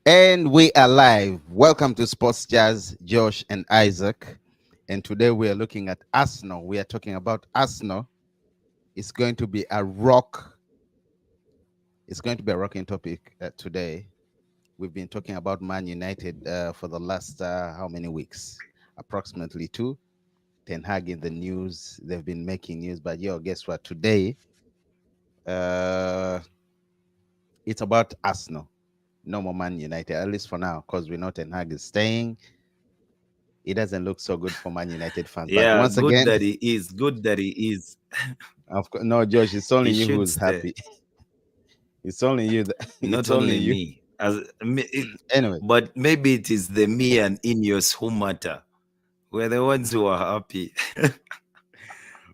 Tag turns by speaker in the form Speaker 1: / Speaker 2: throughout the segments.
Speaker 1: And we are live. Welcome to Sports Jazz, Josh and Isaac. And today we are looking at Arsenal. We are talking about Arsenal. It's going to be a rock. It's going to be a rocking topic today. We've been talking about Man United for the last how many weeks? Approximately two. Ten Hag in the news. They've been making news, but guess what? Today, uh, it's about Arsenal. No more Man United, at least for now, because we know Ten Hag is staying. It doesn't look so good for Man United fans. But
Speaker 2: Yeah,
Speaker 1: once
Speaker 2: good
Speaker 1: again,
Speaker 2: that he is. Good that he is.
Speaker 1: of course, no, Josh, it's only
Speaker 2: He
Speaker 1: you
Speaker 2: should
Speaker 1: who's
Speaker 2: stay.
Speaker 1: happy. It's only you.
Speaker 2: Not
Speaker 1: It's only
Speaker 2: only
Speaker 1: you.
Speaker 2: me,
Speaker 1: Anyway,
Speaker 2: but maybe it is the me and Ineos who matter. We're the ones who are happy.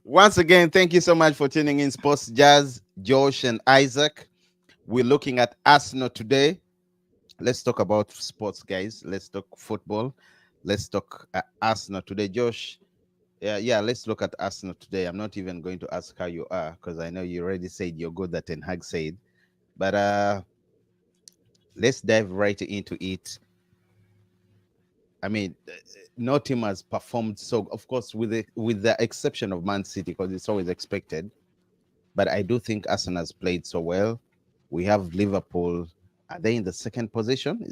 Speaker 1: once again, thank you so much for tuning in Sports Jazz, Josh and Isaac. We're looking at Arsenal today. Let's talk about sports, guys. Let's talk football. Let's talk Arsenal today. Josh, yeah, let's look at Arsenal today. I'm not even going to ask how you are because I know you already said you're good, that Ten Hag said. But let's dive right into it. I mean, no team has performed so. Of course, with the exception of Man City, because it's always expected. But I do think Arsenal has played so well. We have Liverpool. Are they in the second position?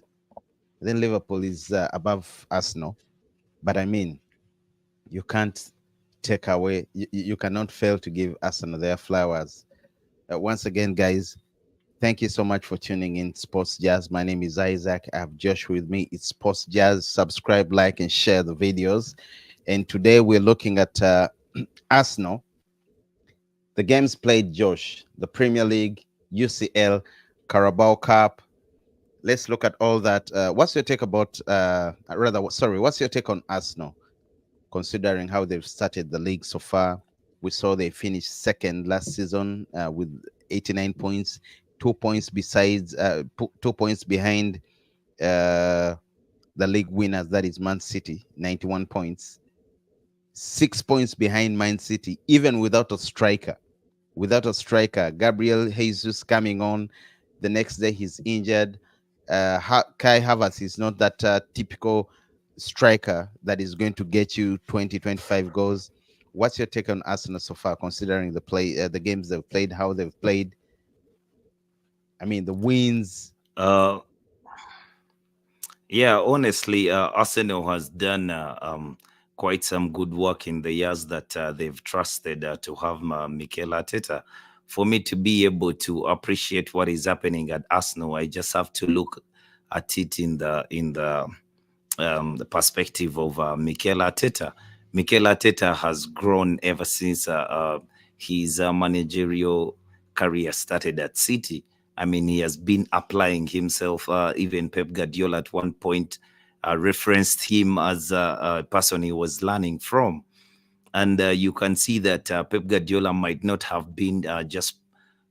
Speaker 1: Then Liverpool is above Arsenal. But I mean, you can't take away. You cannot fail to give Arsenal their flowers. Once again, guys, thank you so much for tuning in Sports Jazz. My name is Isaac. I have Josh with me. It's Sports Jazz. Subscribe, like, and share the videos. And today we're looking at Arsenal. The games played, Josh, the Premier League, UCL, Carabao Cup. Let's look at all that. What's your take about, what's your take on Arsenal, considering how they've started the league so far? We saw they finished second last season with 89 points, 2 points besides, 2 points behind uh, the league winners, that is Man City, 91 points, 6 points behind Man City, even without a striker. Without a striker, Gabriel Jesus coming on. The next day he's injured. Kai Havertz is not that typical striker that is going to get you 20, 25 goals. What's your take on Arsenal so far, considering the games they've played, how they've played? I mean, the wins.
Speaker 2: uh, yeah, honestly, Arsenal has done quite some good work in the years that they've trusted to have Mikel Arteta. For me to be able to appreciate what is happening at Arsenal, I just have to look at it in the perspective of Mikel Arteta. Mikel Arteta has grown ever since his managerial career started at City. I mean, he has been applying himself. Even Pep Guardiola at one point referenced him as a person he was learning from. And you can see that Pep Guardiola might not have been just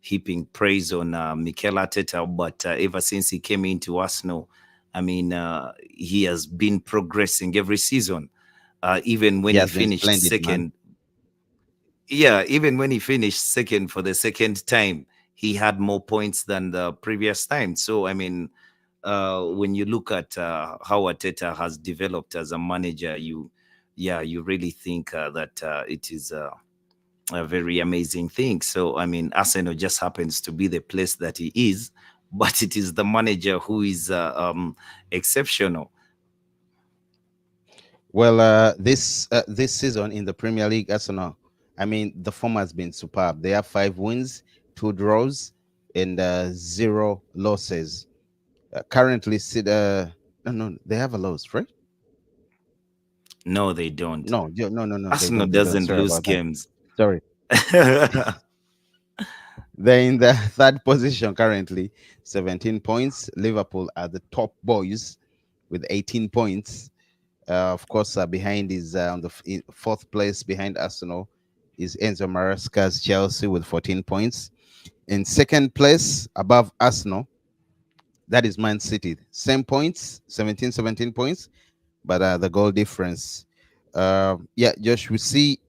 Speaker 2: heaping praise on Mikel Arteta, but ever since he came into Arsenal, I mean, he has been progressing every season. Even
Speaker 1: He
Speaker 2: when he
Speaker 1: has been
Speaker 2: finished
Speaker 1: splendid, man.
Speaker 2: second, yeah, even when he finished second for the second time, he had more points than the previous time. So, I mean, when you look at how Ateta has developed as a manager, you really think that it is a very amazing thing. So, I mean, Arsenal just happens to be the place that he is, but it is the manager who is exceptional.
Speaker 1: Well, this season in the Premier League, Arsenal, I mean, the form has been superb. They have 5 wins, 2 draws, and 0 losses. Currently, no, they have a loss, right?
Speaker 2: No, they don't.
Speaker 1: No, they
Speaker 2: Arsenal
Speaker 1: don't. They don't.
Speaker 2: doesn't
Speaker 1: Sorry
Speaker 2: lose
Speaker 1: about that.
Speaker 2: games.
Speaker 1: Sorry. They're in the third position currently, 17 points. Liverpool are the top boys with 18 points. Of course, behind is on the fourth place behind Arsenal is Enzo Maresca's Chelsea with 14 points. In second place above Arsenal, that is Man City. Same points, 17 points, but the goal difference. Yeah, Josh, we see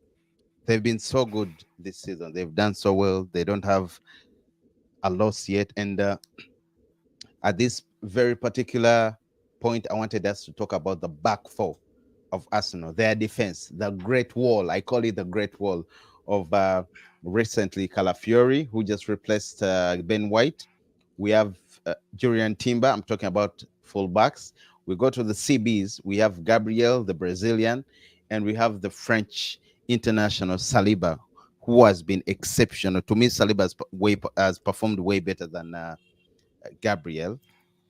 Speaker 1: they've been so good this season. They've done so well. They don't have a loss yet. And at this very particular point I wanted us to talk about the back four of Arsenal, their defense, the Great Wall. I call it the Great Wall of recently Calafiori, who just replaced Ben White. We have Julian Timber. I'm talking about fullbacks. We go to the CBs. We have Gabriel, the Brazilian, and we have the French international Saliba, who has been exceptional. To me, Saliba has performed way better than Gabriel.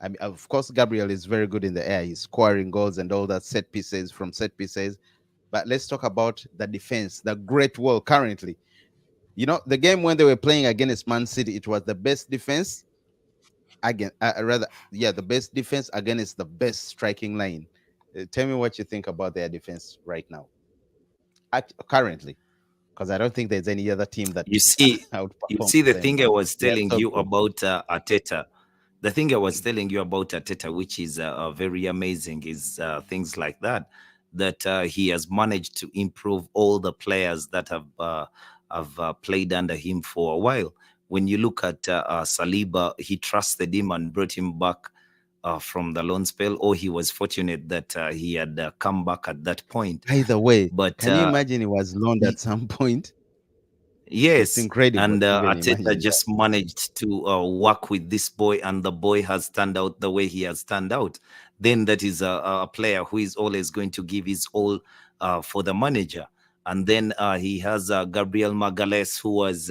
Speaker 1: I mean, of course, Gabriel is very good in the air. He's scoring goals and all that set pieces from set pieces. But let's talk about the defense, the Great Wall currently. You know, the game when they were playing against Man City, it was the best defense again. The best defense against the best striking line. Tell me what you think about their defense right now, currently, because I don't think there's any other team that
Speaker 2: You see,
Speaker 1: outperforms
Speaker 2: the
Speaker 1: them.
Speaker 2: thing I was
Speaker 1: They are
Speaker 2: telling
Speaker 1: so
Speaker 2: you
Speaker 1: good.
Speaker 2: about Arteta, the thing I was telling you about Arteta, which is very amazing, is things like that. That he has managed to improve all the players that have played under him for a while. When you look at Saliba, he trusted him and brought him back from the loan spell, or he was fortunate that he had come back at that point.
Speaker 1: Either way,
Speaker 2: But
Speaker 1: can you imagine he was loaned at some point? It's
Speaker 2: yes,
Speaker 1: incredible
Speaker 2: and
Speaker 1: to even
Speaker 2: Arteta
Speaker 1: imagine that.
Speaker 2: just managed to work with this boy, and the boy has turned out the way he has turned out. Then that is a player who is always going to give his all for the manager. And then he has Gabriel Magalhaes, who was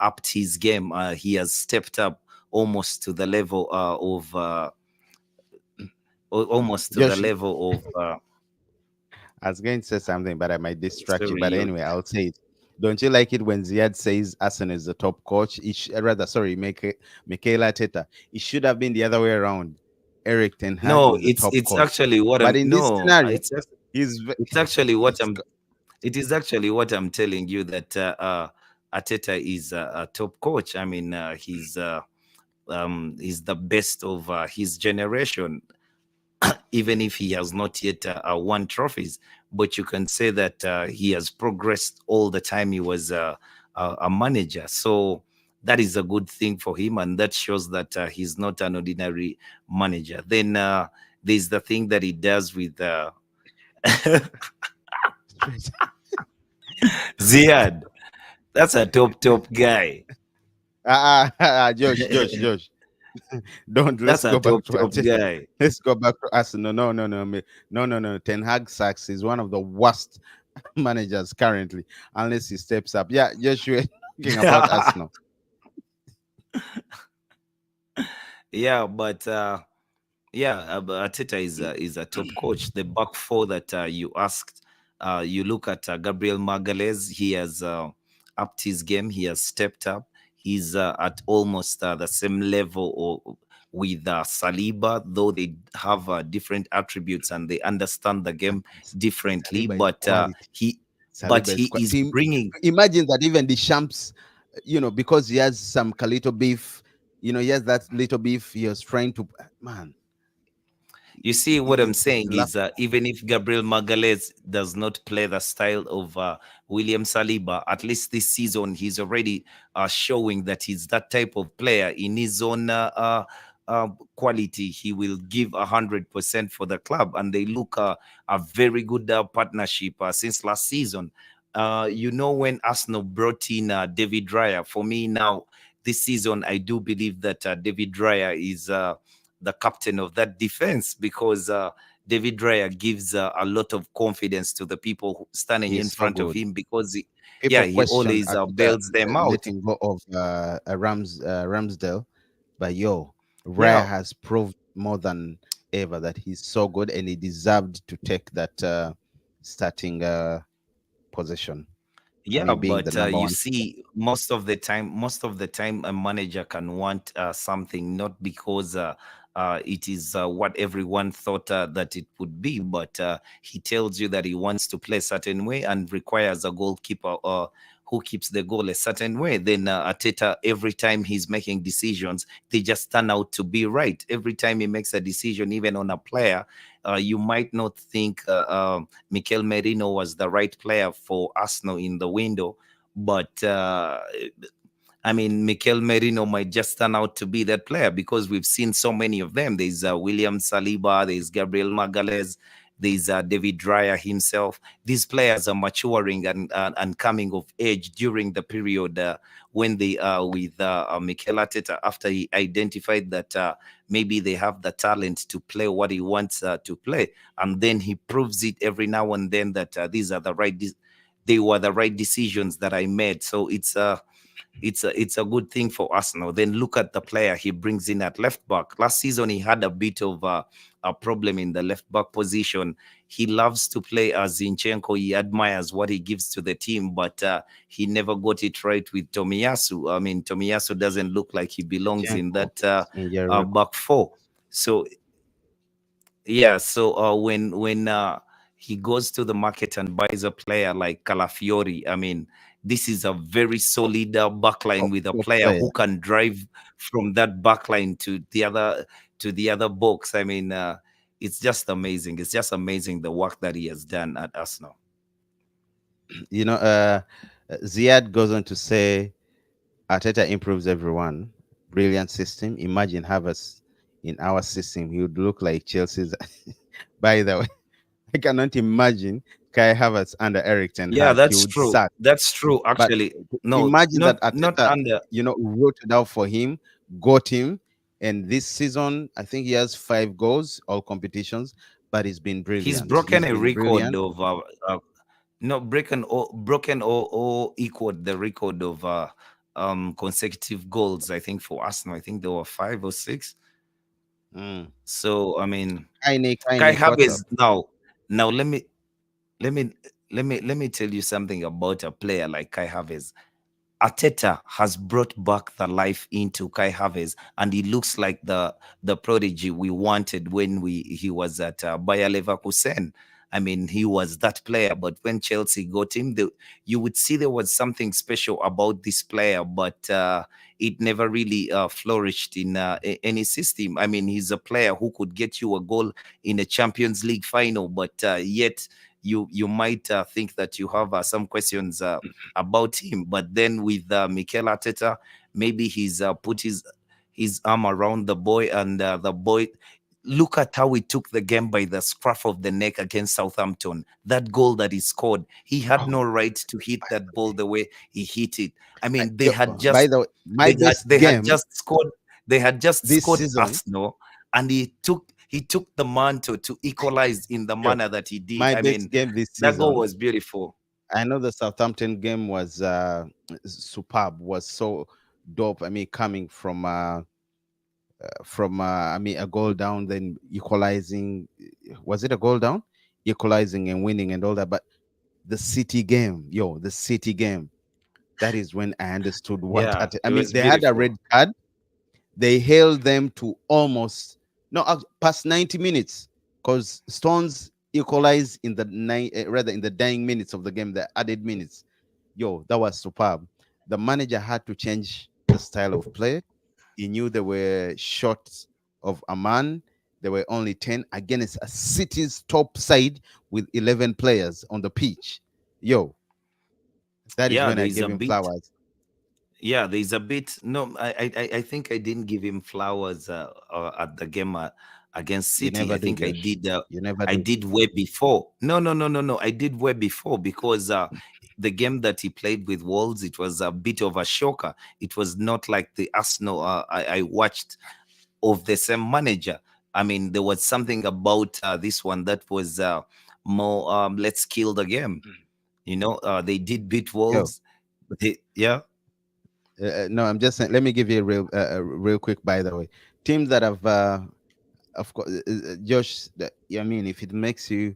Speaker 2: upped his game. He has stepped up almost to the level almost to the
Speaker 1: Josh,
Speaker 2: level of.
Speaker 1: I was going to say something, but I might distract you.
Speaker 2: Sorry,
Speaker 1: But
Speaker 2: you.
Speaker 1: anyway, I'll say it. Don't you like it when Ziad says Arsenal is the top coach? Rather, sorry, Mikel Arteta. It should have been the other way around. Eric Ten Hag
Speaker 2: No,
Speaker 1: is the top
Speaker 2: it's
Speaker 1: coach.
Speaker 2: actually what
Speaker 1: But
Speaker 2: I'm.
Speaker 1: in this
Speaker 2: No,
Speaker 1: scenario, he's
Speaker 2: it's actually what
Speaker 1: he's
Speaker 2: I'm. It is actually what I'm telling you, that Arteta is a top coach. I mean, he's the best of his generation, even if he has not yet won trophies. But you can say that he has progressed all the time he was a manager. So that is a good thing for him, and that shows that he's not an ordinary manager. Then there's the thing that he does with
Speaker 1: straight.
Speaker 2: Ziad. That's a top guy.
Speaker 1: Josh. Don't, let's
Speaker 2: That's a
Speaker 1: go back to
Speaker 2: top
Speaker 1: Arteta.
Speaker 2: guy.
Speaker 1: Let's go back to Arsenal. No. Ten Hag sucks. He's one of the worst managers currently, unless he steps up. Yeah, Josh, you were talking about Arsenal.
Speaker 2: Yeah, but Arteta is a top coach. The back four that you asked, you look at Gabriel Magalhaes. He has upped his game. He has stepped up. He's at almost the same level with Saliba, though they have different attributes and they understand the game differently.
Speaker 1: Saliba is
Speaker 2: But
Speaker 1: quality. Saliba is
Speaker 2: he is
Speaker 1: quality.
Speaker 2: bringing.
Speaker 1: Imagine that even the Champs, because he has some Kalito beef, he has that little beef. He was trying to, man.
Speaker 2: You see, what I'm saying
Speaker 1: Love.
Speaker 2: is, even if Gabriel Magalhaes does not play the style of William Saliba, at least this season he's already showing that he's that type of player in his own quality. He will give 100% for the club, and they look a very good partnership since last season. When Arsenal brought in David Raya, for me now this season, I do believe that David Raya is the captain of that defense, because David Raya gives a lot of confidence to the people standing in
Speaker 1: He's so
Speaker 2: front of
Speaker 1: good.
Speaker 2: him, because
Speaker 1: People
Speaker 2: he
Speaker 1: question
Speaker 2: always bails them out.
Speaker 1: letting go of Ramsdale, but Raya
Speaker 2: Yeah,
Speaker 1: has proved more than ever that he's so good, and he deserved to take that starting position. I
Speaker 2: yeah,
Speaker 1: mean, being the
Speaker 2: but
Speaker 1: number
Speaker 2: you
Speaker 1: one.
Speaker 2: see, most of the time, a manager can want something, not because it is what everyone thought that it would be, but he tells you that he wants to play a certain way and requires a goalkeeper who keeps the goal a certain way. Then Arteta, every time he's making decisions, they just turn out to be right. Every time he makes a decision, even on a player, you might not think Mikel Merino was the right player for Arsenal in the window, but I mean, Mikel Merino might just turn out to be that player because we've seen so many of them. There's William Saliba, there's Gabriel Magalhaes, there's David Raya himself. These players are maturing and coming of age during the period when they are with Mikel Arteta, after he identified that maybe they have the talent to play what he wants to play. And then he proves it every now and then that these are the right, they were the right decisions that I made. So it's a good thing for Arsenal. Then look at the player he brings in at left back. Last season he had a bit of a problem in the left back position. He loves to play as Zinchenko. He admires what he gives to the team, but he never got it right with Tomiyasu. I mean, Tomiyasu doesn't look like he belongs in that back four. So yeah, so when he goes to the market and buys a player like Calafiori, I mean, this is a very solid backline with a player who can drive from that backline to the other box. I mean, it's just amazing. It's just amazing the work that he has done at Arsenal.
Speaker 1: You know, Ziad goes on to say, Arteta improves everyone. Brilliant system. Imagine Havertz in our system. He would look like Chelsea's. By the way, I cannot imagine Kai Havertz under Eric Ten Hag.
Speaker 2: Yeah, that's true. Suck. That's true. Actually,
Speaker 1: but no, imagine that Arteta, not under, wrote it out for him, got him, and this season I think he has 5 goals, all competitions, but he's been brilliant.
Speaker 2: He's broken a record of broken or equaled the record of consecutive goals. I think for Arsenal, I think there were 5 or 6. So I mean, Kai Havertz. Now let me tell you something about a player like Kai Havertz. Arteta has brought back the life into Kai Havertz, and he looks like the prodigy we wanted when he was at Bayer Leverkusen. I mean, he was that player, but when Chelsea got him, you would see there was something special about this player, but it never really flourished in any system. I mean, he's a player who could get you a goal in a Champions League final, but yet you might think that you have some questions about him. But then with Mikel Arteta, maybe he's put his arm around the boy, and the boy, look at how he took the game by the scruff of the neck against Southampton. That goal that he scored, he had no right to hit that ball the way he hit it. I mean, they had just had just scored Arsenal, and he took the mantle to equalize in the manner that he did. I mean, that goal was beautiful.
Speaker 1: I know the Southampton game was superb, was so dope. I mean, coming from I mean, a goal down, then equalizing. Was it a goal down? Equalizing and winning and all that. But the City game, the City game, that is when I understood what. I mean, they had a red card. They held them to almost past 90 minutes, because Stones equalized in the dying minutes of the game, the added minutes. That was superb. The manager had to change the style of play. He knew they were short of a man. There were only 10 against a City's top side with 11 players on the pitch. That is when I gave him flowers.
Speaker 2: Yeah, there's a bit. No, I think I didn't give him flowers at the game against City. I think I did. I did way before. No. I did way before, because the game that he played with Wolves, it was a bit of a shocker. It was not like the Arsenal I watched of the same manager. I mean, there was something about this one that was more let's kill the game. They did beat Wolves.
Speaker 1: No, I'm just saying. Let me give you a real quick. By the way, teams that have, of course, Josh. I mean, if it makes you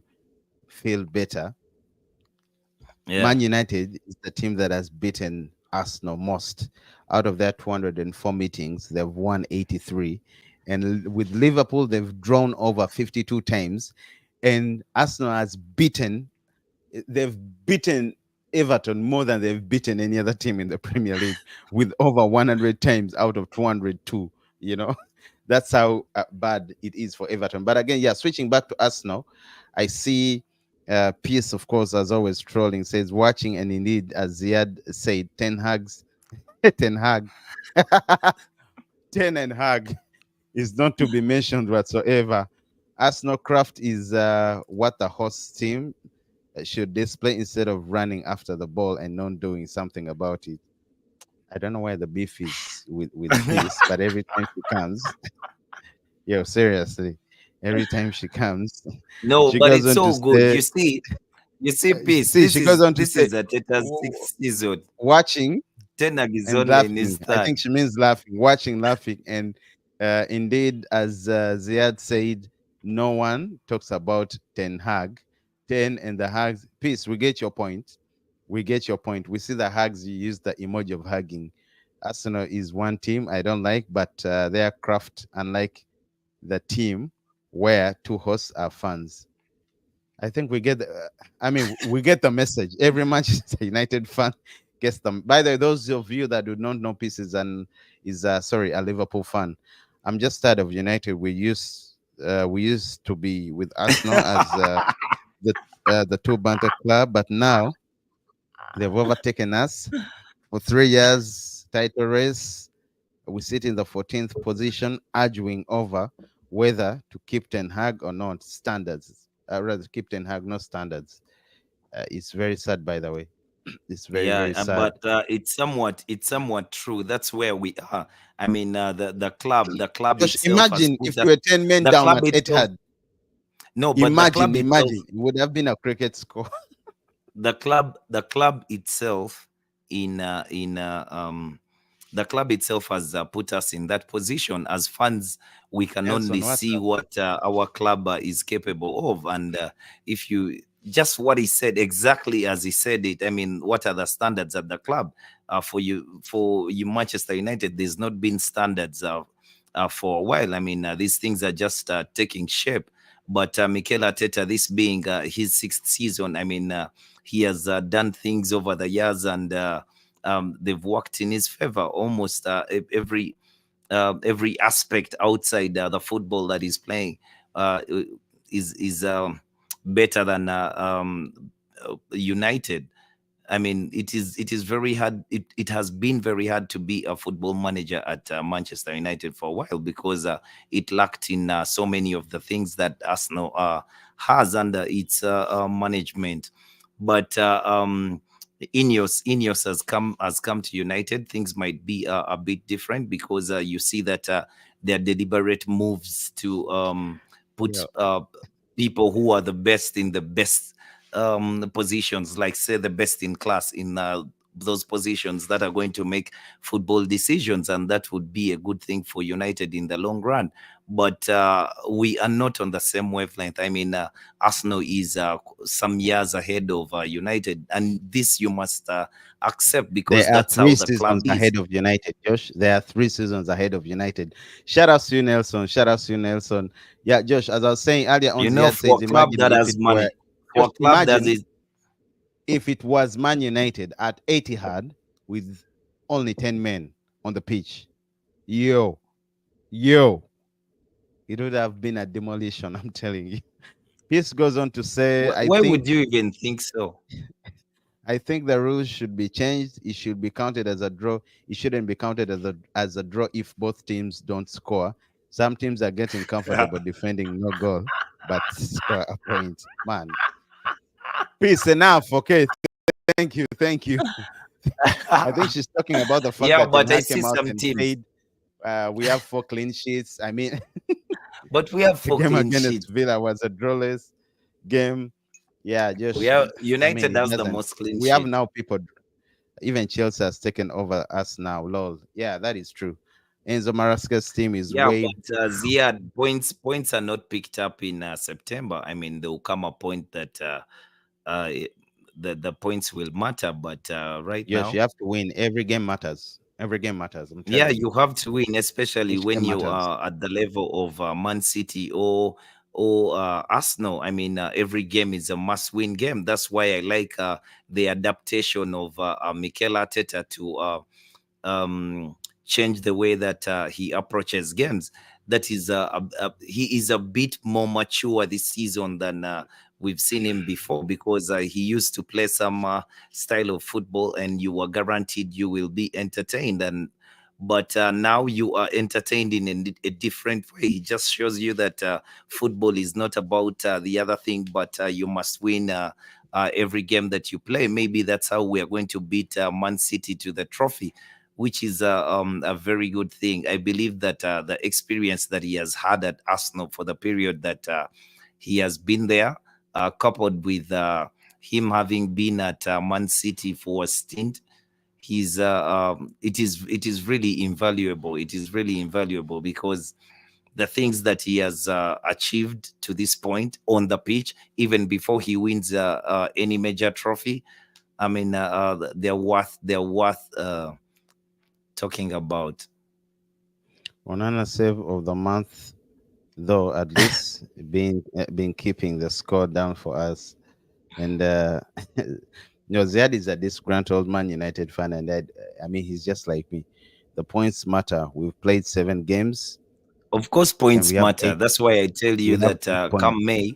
Speaker 1: feel better, Man United is the team that has beaten Arsenal most. Out of their 204 meetings, they've won 83, and with Liverpool, they've drawn over 52 times, and Arsenal has beaten. They've beaten Everton more than they've beaten any other team in the Premier League, with over 100 times out of 202. That's how bad it is for Everton. But again, switching back to Arsenal, I see Pierce, of course, as always, trolling, says watching, and indeed, as Ziad said, Ten Hag's Ten Hag. Ten and Hag is not to be mentioned whatsoever. Arsenal craft is what the host team should display instead of running after the ball and not doing something about it. I don't know why the beef is with peace, but every time she comes, yo, seriously, every time she comes,
Speaker 2: No,
Speaker 1: she
Speaker 2: but
Speaker 1: goes
Speaker 2: it's
Speaker 1: on to
Speaker 2: so good.
Speaker 1: say,
Speaker 2: You see, peace.
Speaker 1: see, she goes on to
Speaker 2: This
Speaker 1: say,
Speaker 2: is Ateta's
Speaker 1: "W-
Speaker 2: sixth season.
Speaker 1: watching
Speaker 2: Ten Hag is
Speaker 1: and
Speaker 2: only in
Speaker 1: laughing.
Speaker 2: his
Speaker 1: I
Speaker 2: third.
Speaker 1: think she means laughing, watching, laughing. And indeed, as Ziad said, no one talks about Ten Hag. Ten and the Hags. Peace, we get your point. We get your point. We see the Hags, you use the emoji of hugging. Arsenal is one team I don't like, but their craft, unlike the team where two hosts are fans. I think we get. I mean, we get the message. Every Manchester United fan gets them. By the way, those of you that do not know pieces and is sorry, a Liverpool fan. I'm just tired of United. We used to be with Arsenal as the the two banter club, but now they've overtaken us for 3 years. Title race. We sit in the 14th position, arguing over whether to keep Ten Hag or not. Standards. Rather, keep Ten Hag, not standards. It's very sad, by the way. It's very,
Speaker 2: Yeah,
Speaker 1: very sad.
Speaker 2: but it's somewhat true. That's where we are. I mean, the club
Speaker 1: Just
Speaker 2: itself has
Speaker 1: imagine
Speaker 2: put
Speaker 1: if you were 10 men
Speaker 2: the
Speaker 1: down
Speaker 2: club
Speaker 1: at
Speaker 2: itself.
Speaker 1: Etihad.
Speaker 2: No, but
Speaker 1: Imagine, imagine. It would have been a cricket score.
Speaker 2: the club itself in the club itself has put us in that position. As fans, we can only
Speaker 1: Nelson, what's
Speaker 2: see
Speaker 1: up?
Speaker 2: what our club is capable of. And if you just what he said exactly as he said it, I mean, what are the standards at the club? For you Manchester United, there's not been standards for a while. I mean, these things are just taking shape. But Mikel Arteta, this being his sixth season, I mean, he has done things over the years, and they've worked in his favor almost every aspect outside the football that he's playing is better than United. I mean, it is very hard. It has been very hard to be a football manager at Manchester United for a while, because it lacked in so many of the things that Arsenal has under its management. But Ineos has come to United. Things might be a bit different, because you see that their deliberate moves to put
Speaker 1: Yeah.
Speaker 2: people who are the best in the best positions, like say the best in class in those positions that are going to make football decisions, and that would be a good thing for United in the long run. But we are not on the same wavelength. I mean, Arsenal is some years ahead of United, and this you must accept,
Speaker 1: There
Speaker 2: because
Speaker 1: are
Speaker 2: that's how
Speaker 1: three
Speaker 2: the club
Speaker 1: seasons
Speaker 2: is.
Speaker 1: ahead of United, Josh. There are 3 seasons ahead of United. Shout out to you, Nelson. Shout out to you, Nelson. Yeah, Josh, as I was saying earlier on,
Speaker 2: You know,
Speaker 1: Ziad
Speaker 2: for
Speaker 1: says,
Speaker 2: a club
Speaker 1: imagine
Speaker 2: that
Speaker 1: if
Speaker 2: has
Speaker 1: it were,
Speaker 2: money, for
Speaker 1: just
Speaker 2: a club that
Speaker 1: imagine
Speaker 2: is
Speaker 1: if it was Man United at Etihad with only 10 men on the pitch. Yo, yo, it would have been a demolition, I'm telling you. Peace goes on to say, I
Speaker 2: why would
Speaker 1: think
Speaker 2: you even think so?
Speaker 1: I think the rules should be changed. It should be counted as a draw. It shouldn't be counted as a draw if both teams don't score. Some teams are getting comfortable defending no goal, but score a point. Man, peace enough. Okay, thank you, thank you. I think she's talking about the fact
Speaker 2: Yeah,
Speaker 1: that Ten
Speaker 2: but I
Speaker 1: Hag
Speaker 2: see
Speaker 1: came out
Speaker 2: some
Speaker 1: and
Speaker 2: teams.
Speaker 1: said, "We have 4 clean sheets." I mean,
Speaker 2: But we have
Speaker 1: the
Speaker 2: four
Speaker 1: game
Speaker 2: clean
Speaker 1: against
Speaker 2: sheets.
Speaker 1: Villa was a drawless game. Yeah,
Speaker 2: We
Speaker 1: just
Speaker 2: are
Speaker 1: I mean,
Speaker 2: United
Speaker 1: it
Speaker 2: has the
Speaker 1: doesn't.
Speaker 2: most clean
Speaker 1: We have
Speaker 2: sheets.
Speaker 1: now people. Even Chelsea has taken over us now. Lol. Yeah, that is true. Enzo Marasca's team is
Speaker 2: Yeah,
Speaker 1: way.
Speaker 2: but Ziad, points are not picked up in September. I mean, there will come a point that uh, the points will matter. But right
Speaker 1: Yes, you
Speaker 2: now,
Speaker 1: have to win. Every game matters. Every game matters. I'm
Speaker 2: yeah,
Speaker 1: telling you.
Speaker 2: you have to win, especially
Speaker 1: Each
Speaker 2: when
Speaker 1: game
Speaker 2: you
Speaker 1: matters.
Speaker 2: are at the level of Man City or Arsenal. I mean, every game is a must-win game. That's why I like the adaptation of Mikel Arteta to um, change the way that he approaches games. That is, he is a bit more mature this season than we've seen him before, because he used to play some style of football, and you were guaranteed you will be entertained. And but now you are entertained in a different way. He just shows you that football is not about the other thing, but you must win every game that you play. Maybe that's how we are going to beat Man City to the trophy, which is a very good thing. I believe that the experience that he has had at Arsenal for the period that he has been there, coupled with him having been at Man City for a stint, it is really invaluable. It is really invaluable, because the things that he has achieved to this point on the pitch, even before he wins any major trophy, I mean, they're worth talking about.
Speaker 1: Onana save of the month, though, at least being keeping the score down for us. And Ziad is a disgruntled Man United fan, and I mean, he's just like me. The points matter. We've played 7 games
Speaker 2: Of course,
Speaker 1: and we
Speaker 2: points
Speaker 1: have
Speaker 2: matter.
Speaker 1: eight.
Speaker 2: That's why I tell
Speaker 1: We
Speaker 2: you
Speaker 1: have
Speaker 2: that
Speaker 1: 8 points.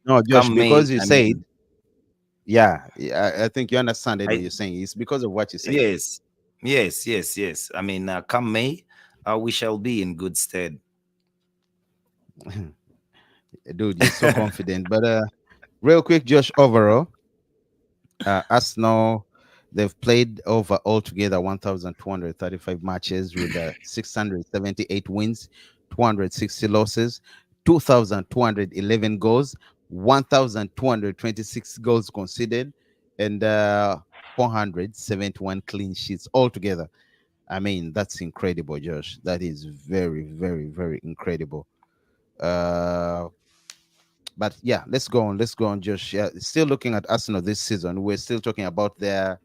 Speaker 1: No, Josh,
Speaker 2: come
Speaker 1: because
Speaker 2: May,
Speaker 1: you
Speaker 2: I
Speaker 1: said,
Speaker 2: mean,
Speaker 1: yeah, I think you understand it when
Speaker 2: I
Speaker 1: you're saying it's because of what you said.
Speaker 2: yes, yes. I mean, come May, we shall be in good stead.
Speaker 1: Dude, you're so confident. But real quick, Josh, overall, Arsenal, they've played over altogether 1,235 matches with 678 wins, 260 losses, 2,211 goals, 1,226 goals conceded, and 471 clean sheets altogether. I mean, that's incredible, Josh. That is very, very, very incredible. Uh, but yeah, let's go on. Let's go on, Josh. Yeah, still looking at Arsenal this season. We're still talking about their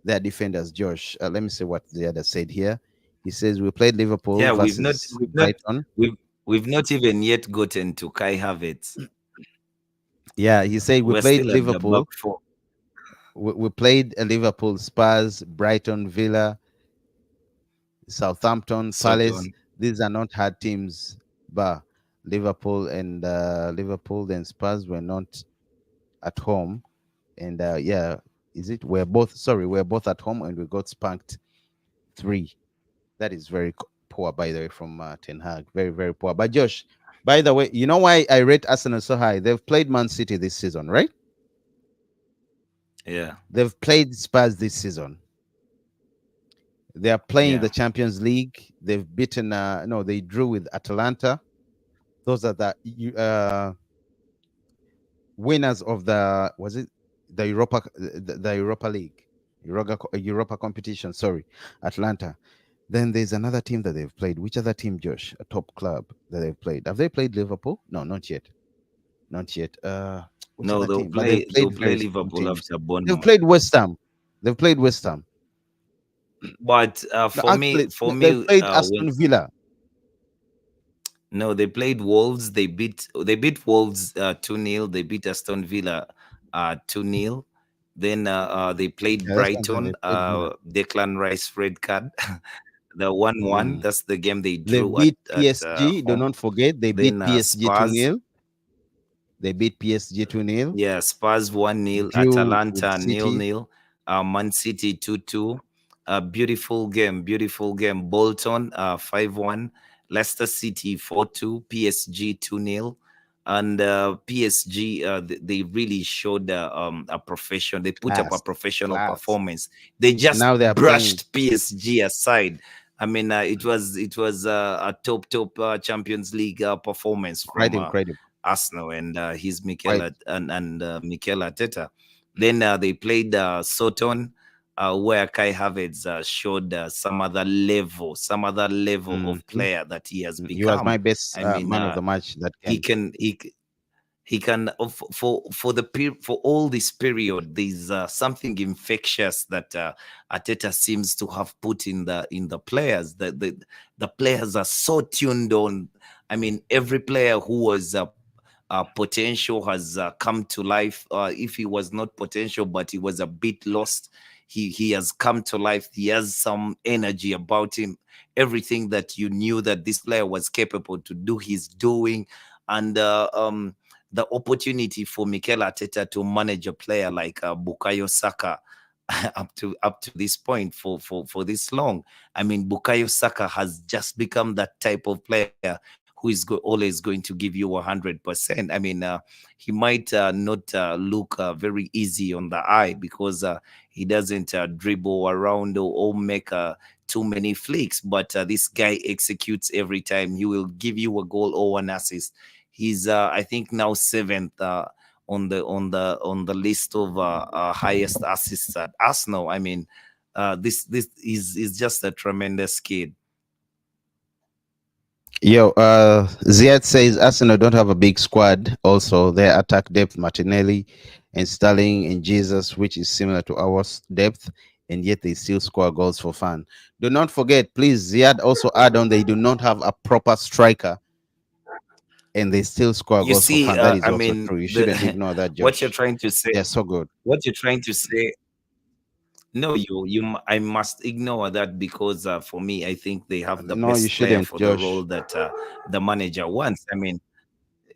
Speaker 1: defenders, Josh. Let me see what the other said here. He says we played Liverpool
Speaker 2: Yeah,
Speaker 1: versus Brighton.
Speaker 2: we've not even yet gotten to Kai Havertz.
Speaker 1: Yeah, he said we
Speaker 2: We're
Speaker 1: played
Speaker 2: still at the back
Speaker 1: Liverpool.
Speaker 2: four.
Speaker 1: We played Liverpool, Spurs, Brighton, Villa, Southampton, Palace.
Speaker 2: Soton.
Speaker 1: These are not hard teams, but Liverpool and Spurs were not at home. And yeah, we're both at home and we got spanked 3. That is very poor, by the way, from Ten Hag. Very, very poor. But Josh, by the way, you know why I rate Arsenal so high? They've played Man City this season, right?
Speaker 2: Yeah.
Speaker 1: They've played Spurs this season. They are playing the Champions League. They've beaten. No, they drew with Atalanta. Those are the winners of the Europa League, Europa competition. Sorry, Atlanta. Then there's another team that they've played. Which other team, Josh? A top club that they've played. Have they played Liverpool? No, not yet. Not yet. Which
Speaker 2: No,
Speaker 1: other
Speaker 2: they'll
Speaker 1: team? But they've
Speaker 2: play
Speaker 1: played very strong
Speaker 2: Liverpool
Speaker 1: teams.
Speaker 2: after
Speaker 1: They've
Speaker 2: Bournemouth.
Speaker 1: played West Ham. They've played West Ham.
Speaker 2: But for me,
Speaker 1: they've played Aston Villa.
Speaker 2: No, they played Wolves. They beat Wolves 2-0. They beat Aston Villa 2-0. Then they played Brighton. Declan Rice red card. The 1-1. That's the game they drew.
Speaker 1: They beat PSG. Do
Speaker 2: home.
Speaker 1: not forget, they beat PSG 2-0. They beat PSG 2-0.
Speaker 2: Yeah, Spurs 1-0. Atalanta 0-0. Man City 2-2. Beautiful game. Bolton 5-1. Leicester City 4-2, PSG 2-0. And PSG, they really showed a profession. They put up a professional performance. They just brushed PSG aside. I mean, it was a top Champions League performance from Arsenal and his Mikel Mikel Arteta. Then they played Soton, where Kai Havertz showed some other level of player that he has become.
Speaker 1: He was my best man of the match that game.
Speaker 2: He can for all this period. There's something infectious that Arteta seems to have put in the players. The players are so tuned on. I mean, every player who was potential has come to life. If he was not potential, but he was a bit lost, he has come to life. He has some energy about him. Everything that you knew that this player was capable to do, he's doing. And the opportunity for Mikel Arteta to manage a player like Bukayo Saka up to this point for this long. I mean, Bukayo Saka has just become that type of player who is always going to give you 100%. I mean, he might not look very easy on the eye because he doesn't dribble around or make too many flicks, but this guy executes every time. He will give you a goal or an assist. He's I think now seventh on the list of highest assists at Arsenal. I mean, this is just a tremendous kid.
Speaker 1: Yo, Ziad says Arsenal don't have a big squad. Also, their attack depth, Martinelli and Sterling and Jesus, which is similar to our depth, and yet they still score goals for fun. Do not forget, please, Ziad also add on they do not have a proper striker, and they still score
Speaker 2: You
Speaker 1: goals for
Speaker 2: see,
Speaker 1: fun. That is
Speaker 2: I
Speaker 1: also
Speaker 2: mean,
Speaker 1: true. You shouldn't ignore that,
Speaker 2: what you're
Speaker 1: Josh.
Speaker 2: trying to say,
Speaker 1: They're so good.
Speaker 2: what you're trying to say. No, I must ignore that because for me, I think they have the
Speaker 1: No, you
Speaker 2: best player
Speaker 1: shouldn't,
Speaker 2: for the role
Speaker 1: Josh.
Speaker 2: that the manager wants. I mean,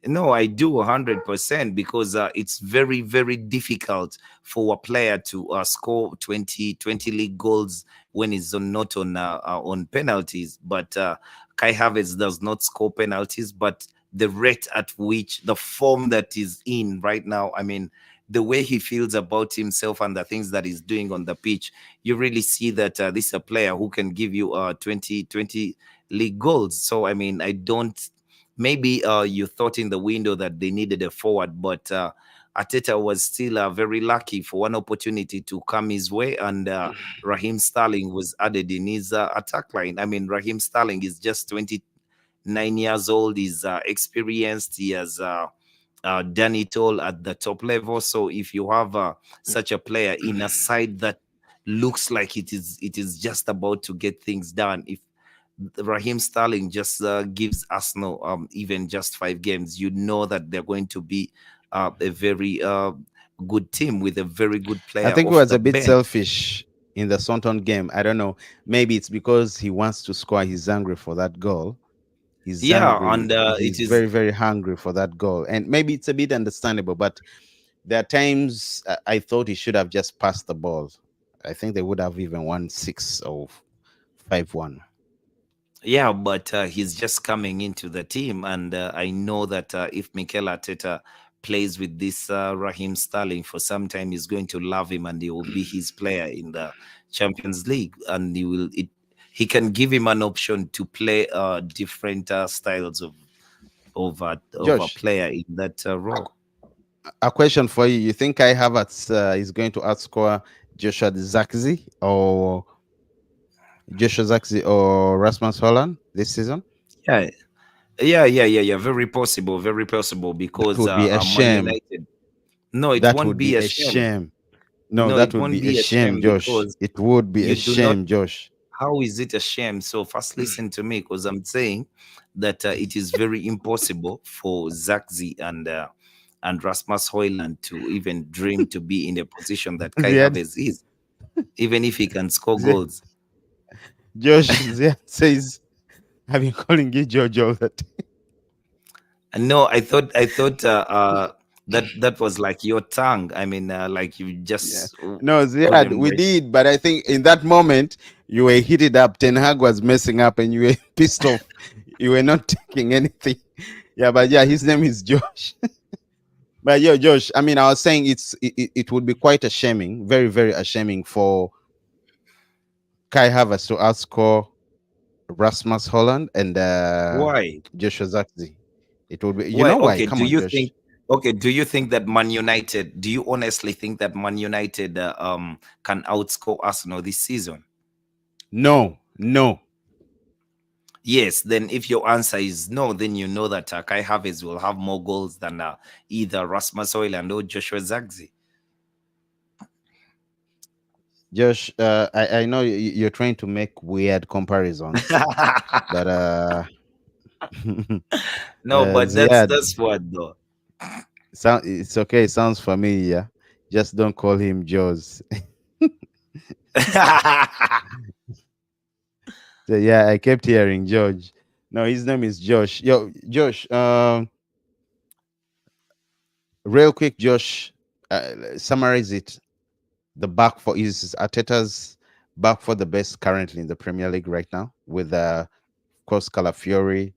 Speaker 2: no, I do 100% because it's very, very difficult for a player to score 20 league goals when he's not on penalties. But Kai Havertz does not score penalties, but the rate at which the form that is in right now, I mean, the way he feels about himself and the things that he's doing on the pitch, you really see that this is a player who can give you 20 league goals. So, I mean, I don't maybe you thought in the window that they needed a forward, but Arteta was still very lucky for one opportunity to come his way, and Raheem Sterling was added in his attack line. I mean, Raheem Sterling is just 29 years old. He's experienced. He has done it all at the top level. So if you have such a player in a side that looks like it is just about to get things done, if Raheem Sterling just gives Arsenal even just 5 games, you know that they're going to be a very good team with a very good
Speaker 1: I
Speaker 2: player
Speaker 1: think he
Speaker 2: off
Speaker 1: was
Speaker 2: the
Speaker 1: a bit
Speaker 2: bench.
Speaker 1: selfish in the Sonton game. I don't know. Maybe it's because he wants to score. He's hungry for that goal. He's
Speaker 2: Yeah,
Speaker 1: hungry.
Speaker 2: and it
Speaker 1: He's
Speaker 2: is.
Speaker 1: very, very hungry for that goal. And maybe it's a bit understandable, but there are times I thought he should have just passed the ball. I think they would have even won 6 or 5-1.
Speaker 2: Yeah, but he's just coming into the team, and I know that if Mikel Arteta plays with this Raheem Sterling for some time, he's going to love him, and he will be his player in the Champions League, and he can give him an option to play different styles of a
Speaker 1: Josh,
Speaker 2: player in that role.
Speaker 1: a question for you. You think Kai Havertz is going to outscore Joshua Zirkzee or Rasmus Holland this season?
Speaker 2: Yeah, yeah. Very possible
Speaker 1: That
Speaker 2: because
Speaker 1: would be a
Speaker 2: Man
Speaker 1: shame.
Speaker 2: United. No, it
Speaker 1: That
Speaker 2: won't
Speaker 1: would
Speaker 2: be
Speaker 1: be
Speaker 2: a
Speaker 1: a
Speaker 2: shame.
Speaker 1: shame. No,
Speaker 2: No,
Speaker 1: that
Speaker 2: it
Speaker 1: would
Speaker 2: won't
Speaker 1: be a
Speaker 2: be a
Speaker 1: shame,
Speaker 2: shame
Speaker 1: Josh.
Speaker 2: because
Speaker 1: It would be
Speaker 2: you
Speaker 1: a
Speaker 2: do not.
Speaker 1: shame, Josh.
Speaker 2: How is it a shame? So first, listen to me because I'm saying that it is very impossible for Zirkzee and Rasmus Højlund to even dream to be in the position that Kai
Speaker 1: Ziad,
Speaker 2: Havertz is, even if he can score
Speaker 1: Ziad,
Speaker 2: goals.
Speaker 1: Josh Ziad says, I've been calling you George all the time.
Speaker 2: And no, I thought that was like your tongue. I mean, like you
Speaker 1: Yeah.
Speaker 2: just
Speaker 1: No,
Speaker 2: call
Speaker 1: Ziad,
Speaker 2: him
Speaker 1: we
Speaker 2: right.
Speaker 1: did, but I think in that moment you were heated up. Ten Hag was messing up and you were pissed off. You were not taking anything. Yeah, but yeah, his name is Josh. But yeah, Josh, I mean, I was saying it would be quite shaming, very, very shaming for Kai Havertz to outscore Rasmus Holland and
Speaker 2: Why?
Speaker 1: Joshua Zirkzee. It would be, you
Speaker 2: Why?
Speaker 1: know why?
Speaker 2: Okay.
Speaker 1: Come
Speaker 2: Do
Speaker 1: on,
Speaker 2: you
Speaker 1: Josh.
Speaker 2: think? Okay. Do you think that Man United? Do you honestly think that Man United can outscore Arsenal this season?
Speaker 1: No, no.
Speaker 2: Yes. Then, if your answer is no, then you know that Kai Havertz will have more goals than either Rasmus Højlund or Joshua Zirkzee.
Speaker 1: Josh, I know you're trying to make weird comparisons, but
Speaker 2: No, but
Speaker 1: Ziad,
Speaker 2: that's what though.
Speaker 1: it's okay. It sounds familiar. Just don't call him Jaws. So yeah, I kept hearing George. No, his name is Josh. Yo, Josh. Real quick, Josh, summarize it. The back four is Arteta's back for the best currently in the Premier League right now, with of course Calafiori,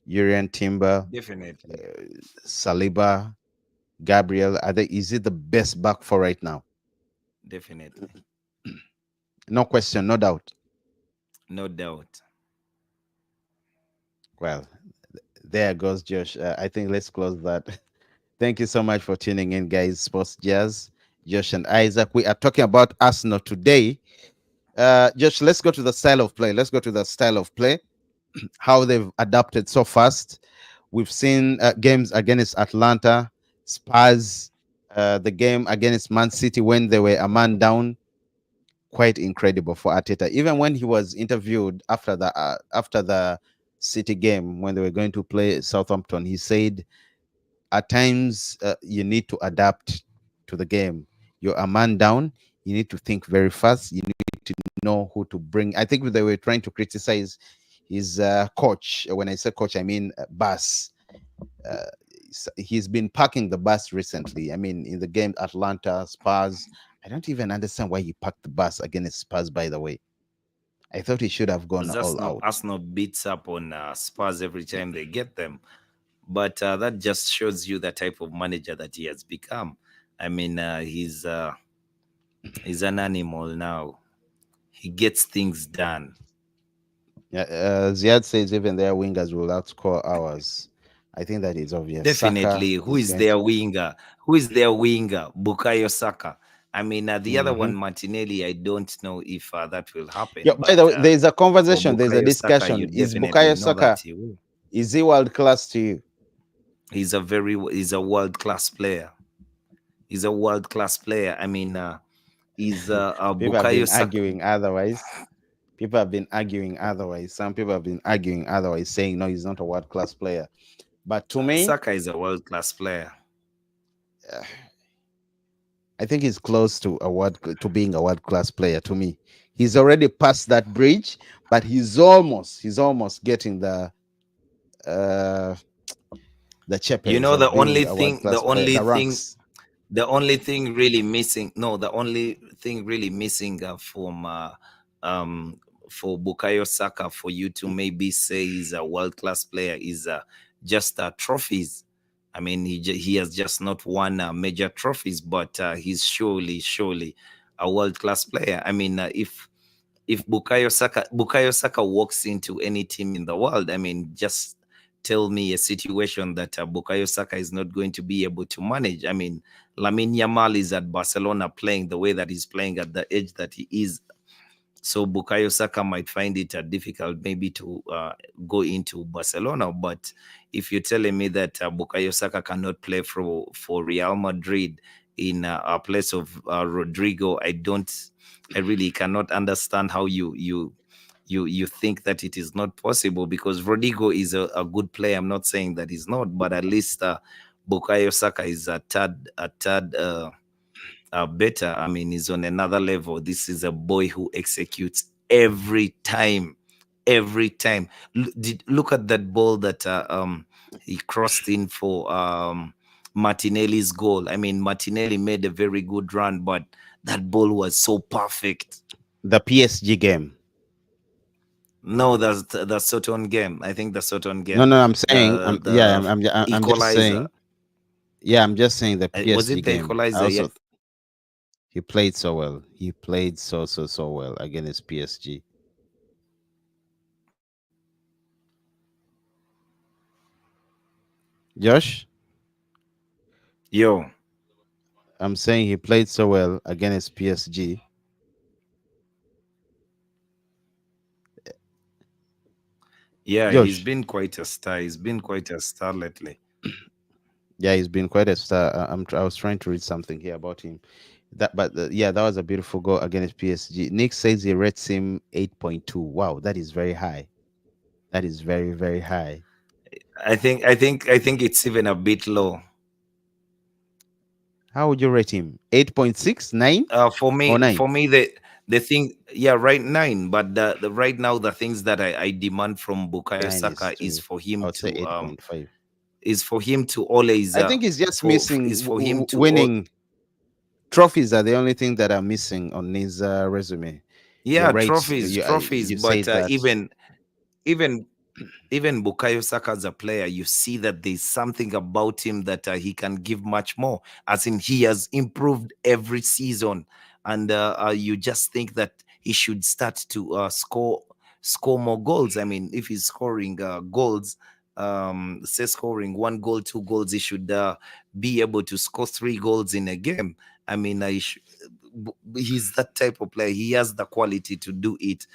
Speaker 1: Urian Timber,
Speaker 2: Definitely,
Speaker 1: Saliba, Gabriel. Is it the best back four right now?
Speaker 2: definitely,
Speaker 1: No question, no doubt.
Speaker 2: no doubt.
Speaker 1: Well, there goes Josh. I think let's close that. Thank you so much for tuning in, guys. Sports Jazz, Josh and Isaac. We are talking about Arsenal today. Josh, let's go to the style of play. Let's go to the style of play. How they've adapted so fast. We've seen games against Atlanta, Spurs, the game against Man City when they were a man down. Quite incredible for Arteta. Even when he was interviewed after the City game when they were going to play Southampton, he said at times you need to adapt to the game. You're a man down. You need to think very fast. You need to know who to bring. I think they were trying to criticize his coach. When I say coach, I mean Bus. Uh, he's been parking the bus recently. I mean, in the game Atlanta Spurs, I don't even understand why he parked the bus against Spurs. By the way, I thought he should have gone
Speaker 2: Because
Speaker 1: all out.
Speaker 2: Arsenal beats up on Spurs every time they get them. But that just shows you the type of manager that he has become. I mean, he's an animal now. He gets things done.
Speaker 1: Yeah, Ziad says even their wingers will outscore ours. I think that is obvious. Saka
Speaker 2: Definitely. Who
Speaker 1: is
Speaker 2: is
Speaker 1: going to.
Speaker 2: their winger? Who is their winger? Bukayo Saka. I mean, the other
Speaker 1: Mhm.
Speaker 2: one, Martinelli, I don't know if that will happen.
Speaker 1: Yeah, by
Speaker 2: But
Speaker 1: the way, there is a
Speaker 2: for
Speaker 1: conversation, there's a
Speaker 2: Bukayo Saka, you
Speaker 1: discussion. Is
Speaker 2: definitely
Speaker 1: Bukayo
Speaker 2: know that
Speaker 1: Saka,
Speaker 2: he will.
Speaker 1: is he world class to you?
Speaker 2: He's a world class player. He's a world class player. I mean, he's
Speaker 1: People have
Speaker 2: Bukayo
Speaker 1: been
Speaker 2: Saka.
Speaker 1: arguing otherwise. People have been arguing otherwise. Some people have been arguing otherwise, saying no, he's not a world class player. But to me,
Speaker 2: Saka is a world class player.
Speaker 1: uh, I think he's close to being a world class player. To me, he's already passed that bridge, but he's almost getting uh the
Speaker 2: You
Speaker 1: chapels
Speaker 2: know,
Speaker 1: of being a world class player, the ranks.
Speaker 2: the only thing really missing, no, the only thing really missing um, for Bukayo Saka for you to maybe say he's a world class player is just trophies. I mean, he has just not won major trophies, but he's surely a world class player. I mean, if Bukayo Saka walks into any team in the world, I mean, just tell me a situation that Bukayo Saka is not going to be able to manage. I mean, Lamine Yamal is at Barcelona playing the way that he's playing at the age that he is. So Bukayo Saka might find it difficult maybe to go into Barcelona. But if you're telling me that Bukayo Saka cannot play for Real Madrid in a place of Rodrigo, I really cannot understand how you think that it is not possible, because Rodrigo is a good player. I'm not saying that he's not, but at least Bukayo Saka is a tad better. I mean, he's on another level. This is a boy who executes every time, every time. Look at that ball that he crossed in for Martinelli's goal. I mean, Martinelli made a very good run, but that ball was so perfect.
Speaker 1: The PSG game.
Speaker 2: No, that's the Soton game. I think the Soton
Speaker 1: No,
Speaker 2: game,
Speaker 1: no, I'm saying,
Speaker 2: the
Speaker 1: I'm just
Speaker 2: equalizer.
Speaker 1: saying, yeah, I'm just saying the
Speaker 2: Was
Speaker 1: PSG
Speaker 2: it the
Speaker 1: game. I
Speaker 2: equalizer? Yeah.
Speaker 1: also he played so well. He played so well against PSG. Josh,
Speaker 2: Yo.
Speaker 1: I'm saying he played so well against PSG.
Speaker 2: Yeah, he's
Speaker 1: Josh,
Speaker 2: been quite a star. He's been quite a star lately.
Speaker 1: yeah, he's been quite a star. I was trying to read something here about him. Yeah, that was a beautiful goal against PSG. Nick says he rates him 8.2. Wow, that is very high. That is very high.
Speaker 2: I think it's even a bit low.
Speaker 1: How would you rate him? 8.6, 9
Speaker 2: For
Speaker 1: or
Speaker 2: me,
Speaker 1: 9?
Speaker 2: the thing, yeah, right, 9. But the right now, the things that I demand from Bukayo
Speaker 1: 9 is
Speaker 2: Saka is
Speaker 1: too.
Speaker 2: for
Speaker 1: I
Speaker 2: him
Speaker 1: would say
Speaker 2: to
Speaker 1: 8.5.
Speaker 2: is for him to always
Speaker 1: I think he's just
Speaker 2: is
Speaker 1: missing
Speaker 2: for him to
Speaker 1: winning. Trophies are the only thing that are missing on his resume. You're
Speaker 2: yeah,
Speaker 1: right.
Speaker 2: trophies,
Speaker 1: You
Speaker 2: but
Speaker 1: said that.
Speaker 2: even even Bukayo Saka as a player, you see that there's something about him that he can give much more. As in, he has improved every season, and you just think that he should start to score more goals. I mean, if he's scoring goals, say scoring 1 goal, 2 goals, he should be able to score 3 goals in a game. I mean, he's that type of player. He has the quality to do it.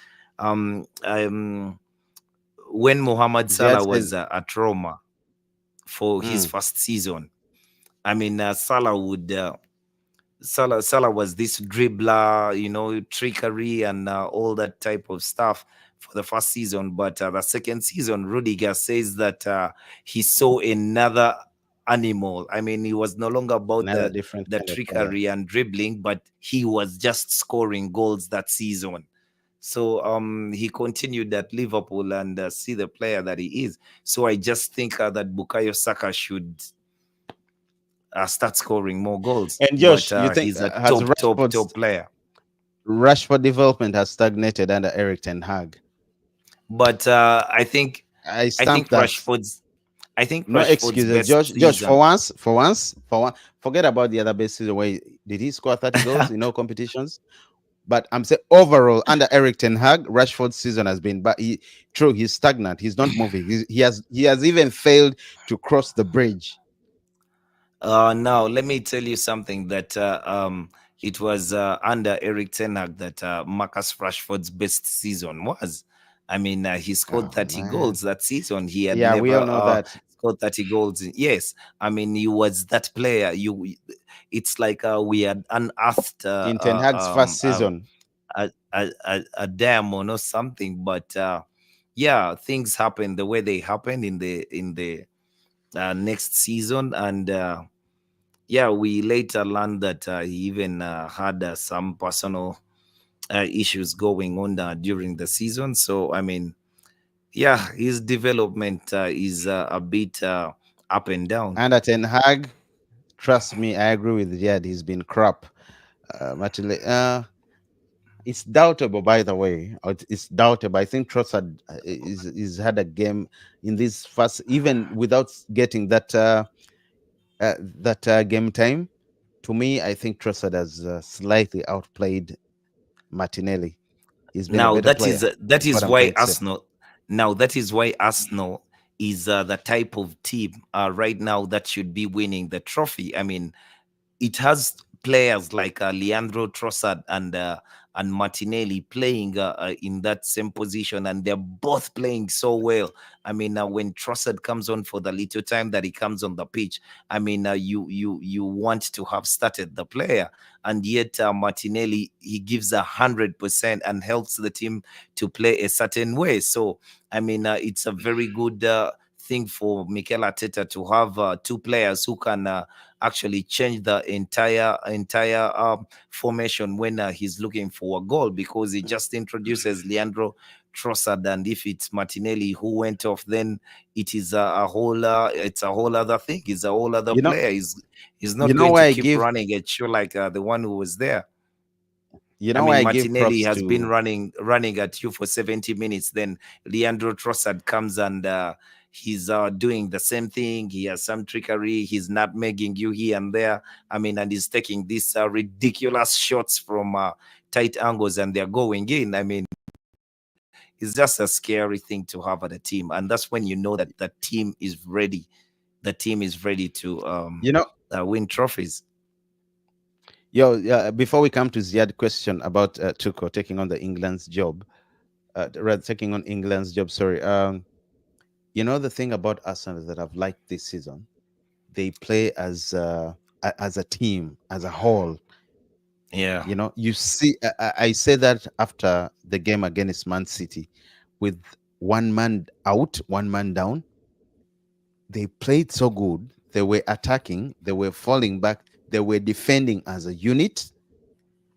Speaker 2: When Mohamed
Speaker 1: Ziad
Speaker 2: Salah
Speaker 1: says,
Speaker 2: was at Roma for his
Speaker 1: mm,
Speaker 2: first season, I mean, Salah would. Salah was this dribbler, trickery and all that type of stuff for the first season. But the second season, Rudiger says that he saw another animal. I mean, he was no longer about
Speaker 1: another different
Speaker 2: the
Speaker 1: kind of player.
Speaker 2: trickery and dribbling, but he was just scoring goals that season. So he continued at Liverpool and see the player that he is. So I just think that Bukayo Saka should start scoring more goals.
Speaker 1: And
Speaker 2: But
Speaker 1: Josh, you think
Speaker 2: he's a
Speaker 1: has
Speaker 2: top player.
Speaker 1: Rashford development has stagnated under Eric Ten Hag?
Speaker 2: But
Speaker 1: I
Speaker 2: I
Speaker 1: stamp
Speaker 2: think
Speaker 1: that. No
Speaker 2: Rashford's
Speaker 1: excuses,
Speaker 2: best
Speaker 1: Josh.
Speaker 2: season.
Speaker 1: For once, forget about the other best season. Where did he score 30 goals in all competitions? But I'm saying overall, under Eric Ten Hag, Rashford's season has been, but he's stagnant. He's not moving. He has even failed to cross the bridge.
Speaker 2: Now let me tell you something that it was under Eric Ten Hag that Marcus Rashford's best season was. I mean, he scored
Speaker 1: Oh
Speaker 2: 30
Speaker 1: man,
Speaker 2: goals that season. He had
Speaker 1: yeah, we
Speaker 2: never
Speaker 1: all know that.
Speaker 2: scored 30 goals. Yes, I mean, he was that player. It's like we had unearthed
Speaker 1: In Ten Hag's first season,
Speaker 2: a diamond or something. But yeah, things happened the way they happened in the next season, and yeah, we later learned that he even had some personal issues going on during the season. So I mean, yeah, his development is a bit up and down.
Speaker 1: under Ten Hag, trust me, I agree with Jad. He's been crap. It's doubtable, by the way. It's doubtable. I think Trossard is had a game in this first, even without getting that game time. To me, I think Trossard has slightly outplayed Martinelli. He's been a
Speaker 2: Now
Speaker 1: better player.
Speaker 2: that
Speaker 1: What
Speaker 2: is
Speaker 1: I'm
Speaker 2: why
Speaker 1: trying to say.
Speaker 2: Arsenal. Now that is why Arsenal is the type of team right now that should be winning the trophy. I mean, it has players like Leandro Trossard and Martinelli playing in that same position, and they're both playing so well. I mean, when Trossard comes on for the little time that he comes on the pitch, I mean, you want to have started the player, and yet Martinelli, he gives 100% and helps the team to play a certain way. So I mean, it's a very good thing for Mikel Arteta to have two players who can actually change the entire formation when he's looking for a goal, because he just introduces Leandro Trossard, and if it's Martinelli who went off, then it is a whole it's a whole other thing. He's a whole other
Speaker 1: You know,
Speaker 2: player. He's
Speaker 1: you
Speaker 2: not
Speaker 1: know
Speaker 2: going
Speaker 1: why
Speaker 2: to
Speaker 1: I
Speaker 2: keep
Speaker 1: give
Speaker 2: running at you like the one who was there.
Speaker 1: you
Speaker 2: I
Speaker 1: know why
Speaker 2: mean,
Speaker 1: I give
Speaker 2: Martinelli
Speaker 1: props
Speaker 2: has been
Speaker 1: to
Speaker 2: running at you for 70 minutes. Then Leandro Trossard comes and he's doing the same thing. He has some trickery. He's nutmegging you here and there. I mean, and he's taking these ridiculous shots from tight angles, and they're going in. I mean, it's just a scary thing to have at a team, and that's when you know that the team is ready. The team is ready to
Speaker 1: you know
Speaker 2: win trophies.
Speaker 1: before we come to Ziad question about Tuchel taking on the England's job, taking on England's job. Sorry. The thing about Arsenal that I've liked this season, they play as a team, as a whole.
Speaker 2: Yeah.
Speaker 1: You see, I say that after the game against Man City, with one man out, one man down, they played so good. They were attacking, they were falling back, they were defending as a unit,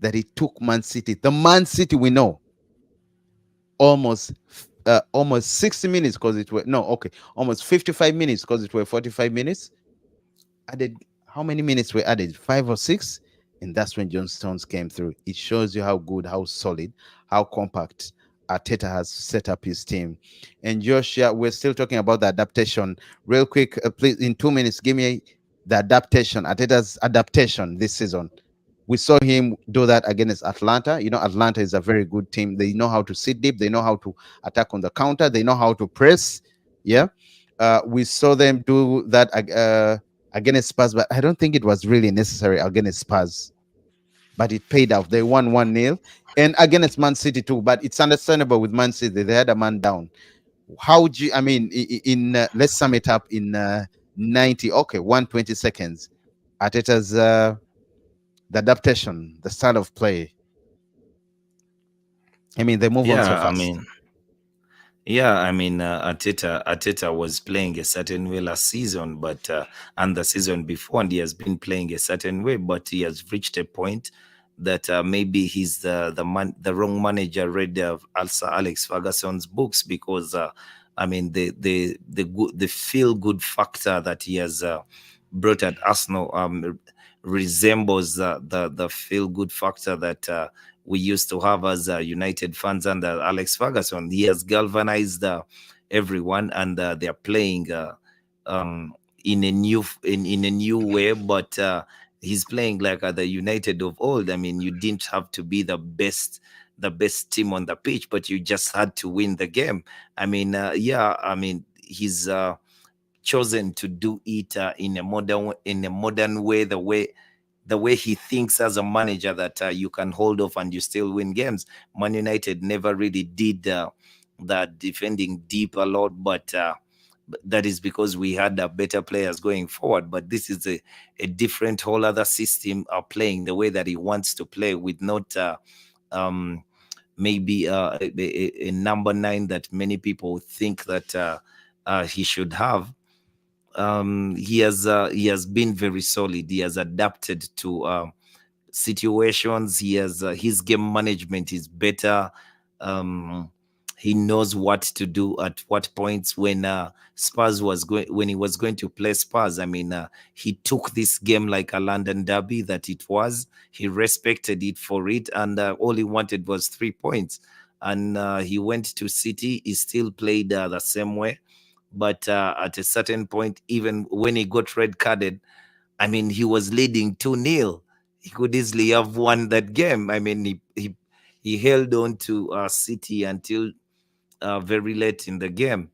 Speaker 1: that it took Man City, the Man City we know, almost almost 60 minutes because it were no okay, almost 55 minutes because it were 45 minutes. Added how many minutes were added? 5 or 6, and that's when John Stones came through. It shows you how good, how solid, how compact Arteta has set up his team. And Josh, yeah, we're still talking about the adaptation. Real quick, please, in 2 minutes, give me the adaptation, Arteta's adaptation this season. We saw him do that against Atlanta. You know, Atlanta is a very good team. They know how to sit deep. They know how to attack on the counter. They know how to press. Yeah. We saw them do that against Spurs, but I don't think it was really necessary against Spurs. But it paid off. They won 1-0. And against Man City too. But it's understandable with Man City. They had a man down. How would you, I mean, let's sum it up in 90, okay, 120 seconds. Arteta's the adaptation, the style of play. I mean, they move on so
Speaker 2: Yeah, I
Speaker 1: fast.
Speaker 2: mean, yeah, I mean, Arteta was playing a certain way last season, but and the season before, and he has been playing a certain way, but he has reached a point that maybe he's the wrong manager read Sir Alex Ferguson's books, because I mean the feel good factor that he has brought at Arsenal resembles the feel good factor that we used to have as United fans under Alex Ferguson. He has galvanized everyone, and they're playing um, in a new way. But he's playing like the United of old. I mean, you didn't have to be the best team on the pitch, but you just had to win the game. I mean, yeah, I mean, he's chosen to do it in a modern way, the way he thinks as a manager, that you can hold off and you still win games. Man United never really did that defending deep a lot, but that is because we had better players going forward. But this is a different whole other system playing the way that he wants to play, with not um, maybe a number 9 that many people think that he should have. He has been very solid. He has adapted to situations. He has his game management is better. Um, he knows what to do at what points. When when he was going to play Spurs, I mean, he took this game like a London derby that it was. He respected it for it, and all he wanted was 3 points. And he went to City. He still played the same way, but at a certain point, even when he got red carded, I mean, he was leading 2-0. He could easily have won that game. I mean, he held on to City until very late in the game.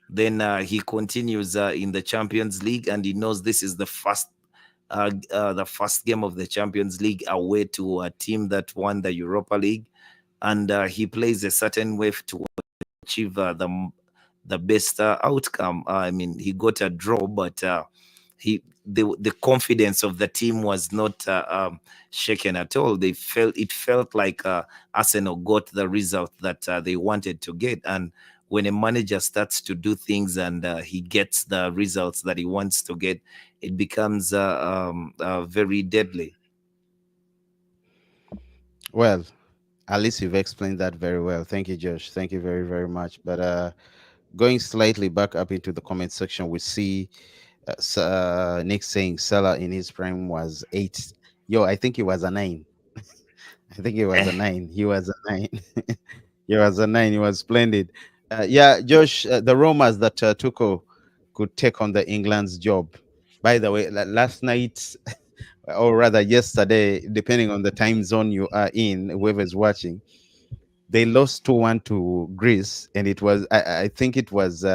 Speaker 2: Then he continues in the Champions League, and he knows this is the first game of the Champions League away to a team that won the Europa League, and he plays a certain way to achieve the best outcome. I mean, he got a draw, but the confidence of the team was not shaken at all. It felt like Arsenal got the result that they wanted to get. And when a manager starts to do things and he gets the results that he wants to get, it becomes very deadly.
Speaker 1: Well, at least you've explained that very well. Thank you, Josh. Thank you very, very much. But going slightly back up into the comment section, we see Nick saying Salah in his prime was 8. Yo, I think he was a 9. I think he was a 9. He was a 9. He was a 9. He was splendid. Yeah, Josh, the rumors that Tuchel could take on the England's job. By the way, last night, or rather yesterday, depending on the time zone you are in, whoever's watching, they lost 2-1 to Greece, and it was I think it was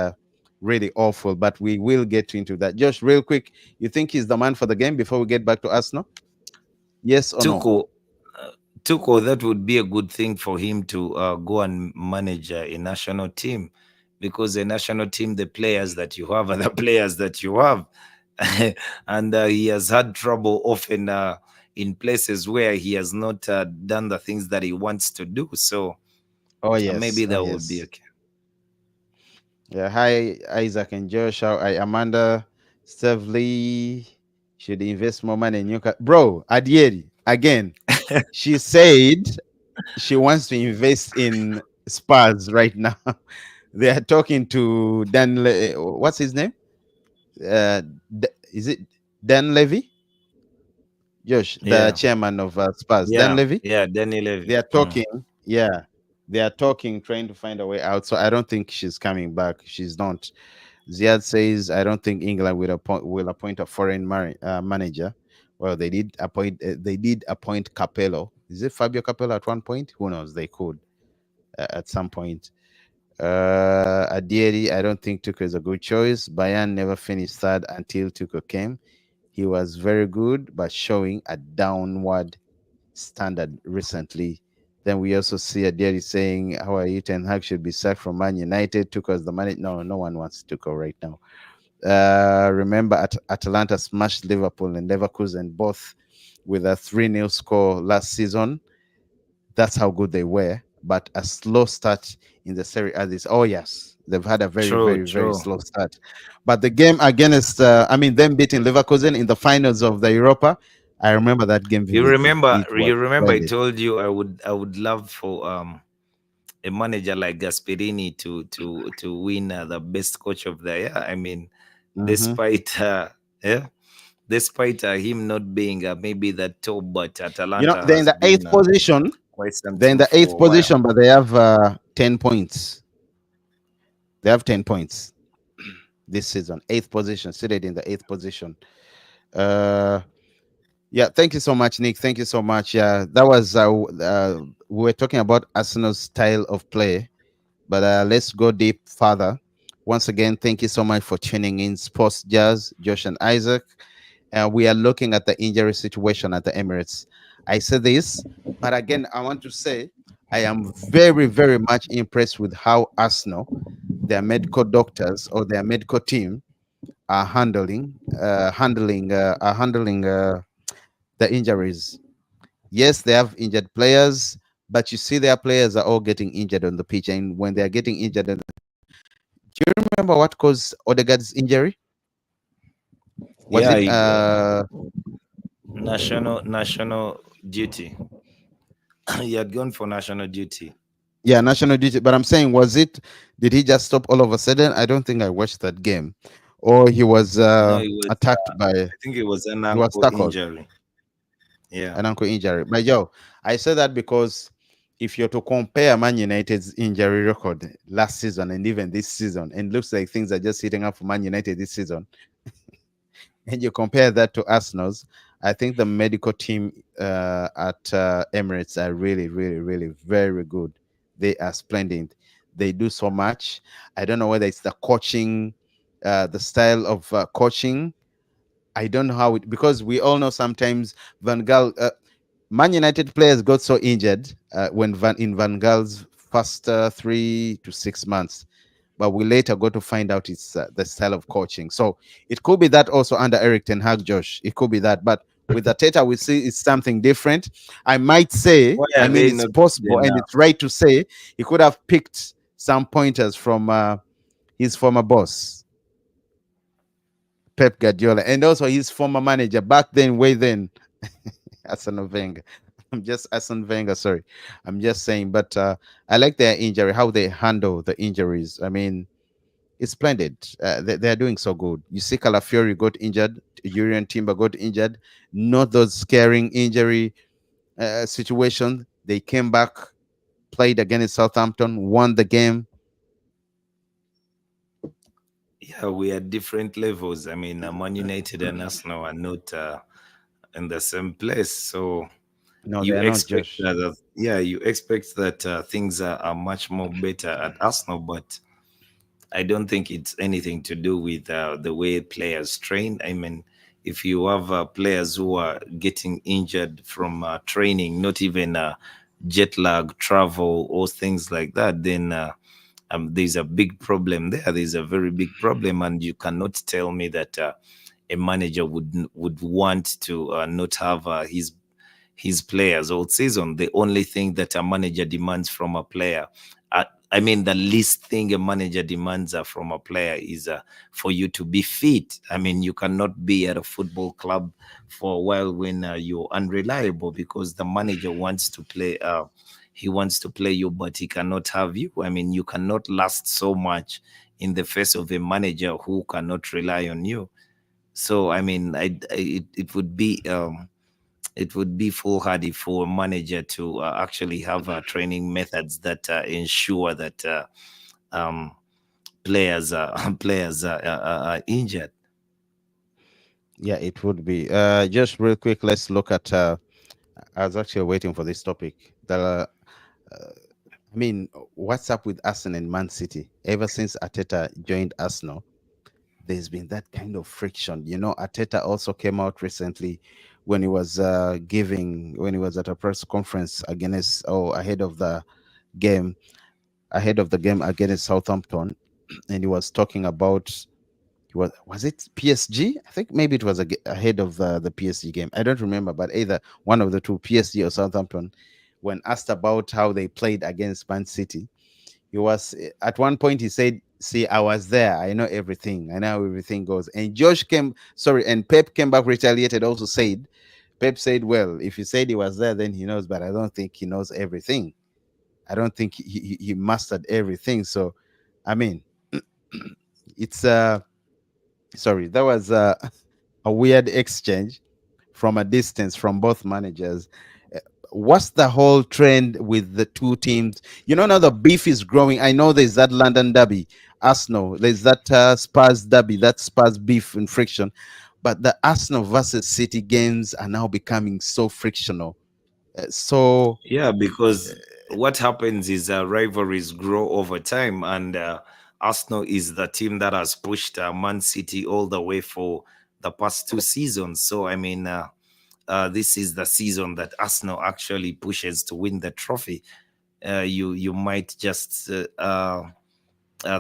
Speaker 1: really awful. But we will get into that. Josh, real quick, you think he's the man for the game before we get back to Arsenal? Yes or no?
Speaker 2: Tuchel, that would be a good thing for him to go and manage a national team, because a national team, the players that you have are the players that you have. And he has had trouble often in places where he has not done the things that he wants to do. So
Speaker 1: Oh yes,
Speaker 2: maybe
Speaker 1: oh
Speaker 2: that would be
Speaker 1: yes.
Speaker 2: okay.
Speaker 1: Yeah, hi Isaac and Josh. How I Amanda Steve Lee should invest more money in Newcastle. Bro, Adieri, again, she said she wants to invest in Spurs right now. They are talking to what's his name? Uh, is it Dan Levy? Josh, the
Speaker 2: Yeah,
Speaker 1: chairman of Spurs, Dan
Speaker 2: yeah,
Speaker 1: Levy.
Speaker 2: yeah. Danny
Speaker 1: They
Speaker 2: Levy.
Speaker 1: are talking. Yeah, they are talking, trying to find a way out. So I don't think she's coming back. She's not. Ziad says, I don't think England will appoint a foreign manager. Well, they did appoint Capello. Is it Fabio Capello at one point? Who knows? They could at some point. Adieri, I don't think Tuchel is a good choice. Bayern never finished third until Tuchel came. He was very good, but showing a downward standard recently. Then we also see Adieri saying, "How are you? Ten Hag should be sacked from Man United. Tuchel's the money." No, no one wants Tuchel right now. Remember, Atalanta smashed Liverpool and Leverkusen both with a 3-0 score last season. That's how good they were. But a slow start in the Serie A. Oh yes, they've had a very,
Speaker 2: True,
Speaker 1: very, very
Speaker 2: true.
Speaker 1: slow start. But the game against, them beating Leverkusen in the finals of the Europa, I remember that game
Speaker 2: You
Speaker 1: vividly.
Speaker 2: remember?
Speaker 1: It was
Speaker 2: You remember? I
Speaker 1: splendid.
Speaker 2: told you I would love for a manager like Gasperini to win the best coach of the year. I mean,
Speaker 1: Hmm.
Speaker 2: despite yeah, despite him not being maybe the top, but Atalanta
Speaker 1: They're in
Speaker 2: has
Speaker 1: the
Speaker 2: been
Speaker 1: eighth position.
Speaker 2: quite
Speaker 1: They're in
Speaker 2: something
Speaker 1: the
Speaker 2: for
Speaker 1: eighth
Speaker 2: a while.
Speaker 1: position, but they have 10 points. They have 10 points this season. Eighth position, seated in the eighth position. Uh, yeah, thank you so much, Nick. Thank you so much. Yeah, that was we were talking about Arsenal's style of play, but let's go deep further. Once again, thank you so much for tuning in, Sports Jazz, Josh and Isaac. We are looking at the injury situation at the Emirates. I say this, but again, I want to say I am very, very much impressed with how Arsenal, their medical doctors or their medical team, are handling the injuries. Yes, they have injured players, but you see their players are all getting injured on the pitch, and when they are getting injured, do you remember what caused Odegaard's injury? Was
Speaker 2: Yeah,
Speaker 1: it
Speaker 2: national duty. He had gone for national duty.
Speaker 1: yeah, national duty? But I'm saying, did he just stop all of a sudden? I don't think I watched that game, or he was
Speaker 2: No, it was.
Speaker 1: attacked by
Speaker 2: I think it was an
Speaker 1: he was
Speaker 2: ankle
Speaker 1: tackled.
Speaker 2: injury. Yeah.
Speaker 1: An ankle injury. But yo, I say that because if you're to compare Man United's injury record last season and even this season, and looks like things are just heating up for Man United this season, and you compare that to Arsenal's, I think the medical team at Emirates are really, really, really very good. They are splendid. They do so much. I don't know whether it's the coaching, the style of coaching. I don't know how it, because we all know sometimes Van Gaal, Man United players got so injured when Van Gaal's first 3 to 6 months, but we later got to find out it's the style of coaching. So it could be that also under Eric Ten Hag, Josh. It could be that, but with the Teta, we see it's something different. I might say,
Speaker 2: Why
Speaker 1: I
Speaker 2: are
Speaker 1: mean,
Speaker 2: they
Speaker 1: it's
Speaker 2: not
Speaker 1: possible
Speaker 2: then
Speaker 1: and it's right to say he could have picked some pointers from his former boss, Pep Guardiola, and also his former manager back then, way then, Arsene Wenger. I'm just Arsene Wenger, sorry. I'm just saying, but I like their injury, how they handle the injuries. I mean, it's splendid. They're doing so good. You see, Calafiori got injured, Urian Timber got injured, not those scaring injury situations. They came back, played against Southampton, won the game.
Speaker 2: yeah, we are different levels. I mean, Man United and Arsenal are not in the same place. So
Speaker 1: No,
Speaker 2: you
Speaker 1: they're not,
Speaker 2: expect
Speaker 1: Josh.
Speaker 2: that, yeah, you expect that things are much more better at Arsenal, but I don't think it's anything to do with the way players train. I mean, if you have players who are getting injured from training, not even jet lag, travel, or things like that, then there's a big problem there. There's a very big problem, and you cannot tell me that a manager would want to not have his players all season. The only thing that a manager demands from a player, I mean, the least thing a manager demands from a player is for you to be fit. I mean, you cannot be at a football club for a while when you're unreliable, because the manager wants to play. he wants to play you, but he cannot have you. I mean, you cannot last so much in the face of a manager who cannot rely on you. So I mean, it would be foolhardy for a manager to actually have training methods that ensure that um, players players are injured.
Speaker 1: Yeah, it would be. Just real quick, let's look at. I was actually waiting for this topic. I mean, what's up with Arsenal and Man City? Ever since Arteta joined Arsenal, there's been that kind of friction. You know, Arteta also came out recently when he was when he was at a press conference against ahead of the game, against Southampton, and he was talking about was it PSG? I think maybe it was ahead of the PSG game. I don't remember, but either one of the two, PSG or Southampton, when asked about how they played against Man City, he was at one point he said, "See, I was there. I know everything. I know how everything goes." And and Pep came back, retaliated, also said, Pep said, "Well, if he said he was there, then he knows, but I don't think he knows everything. I don't think he mastered everything." So, I mean, it's sorry, that was a weird exchange from a distance from both managers. What's the whole trend with the two teams? You know, now the beef is growing. I know there's that London derby, Arsenal. There's that Spurs derby, that Spurs beef and friction. But the Arsenal versus City games are now becoming so frictional. So
Speaker 2: Yeah, because what happens is rivalries grow over time, and Arsenal is the team that has pushed Man City all the way for the past 2 seasons. So I mean, this is the season that Arsenal actually pushes to win the trophy. You might just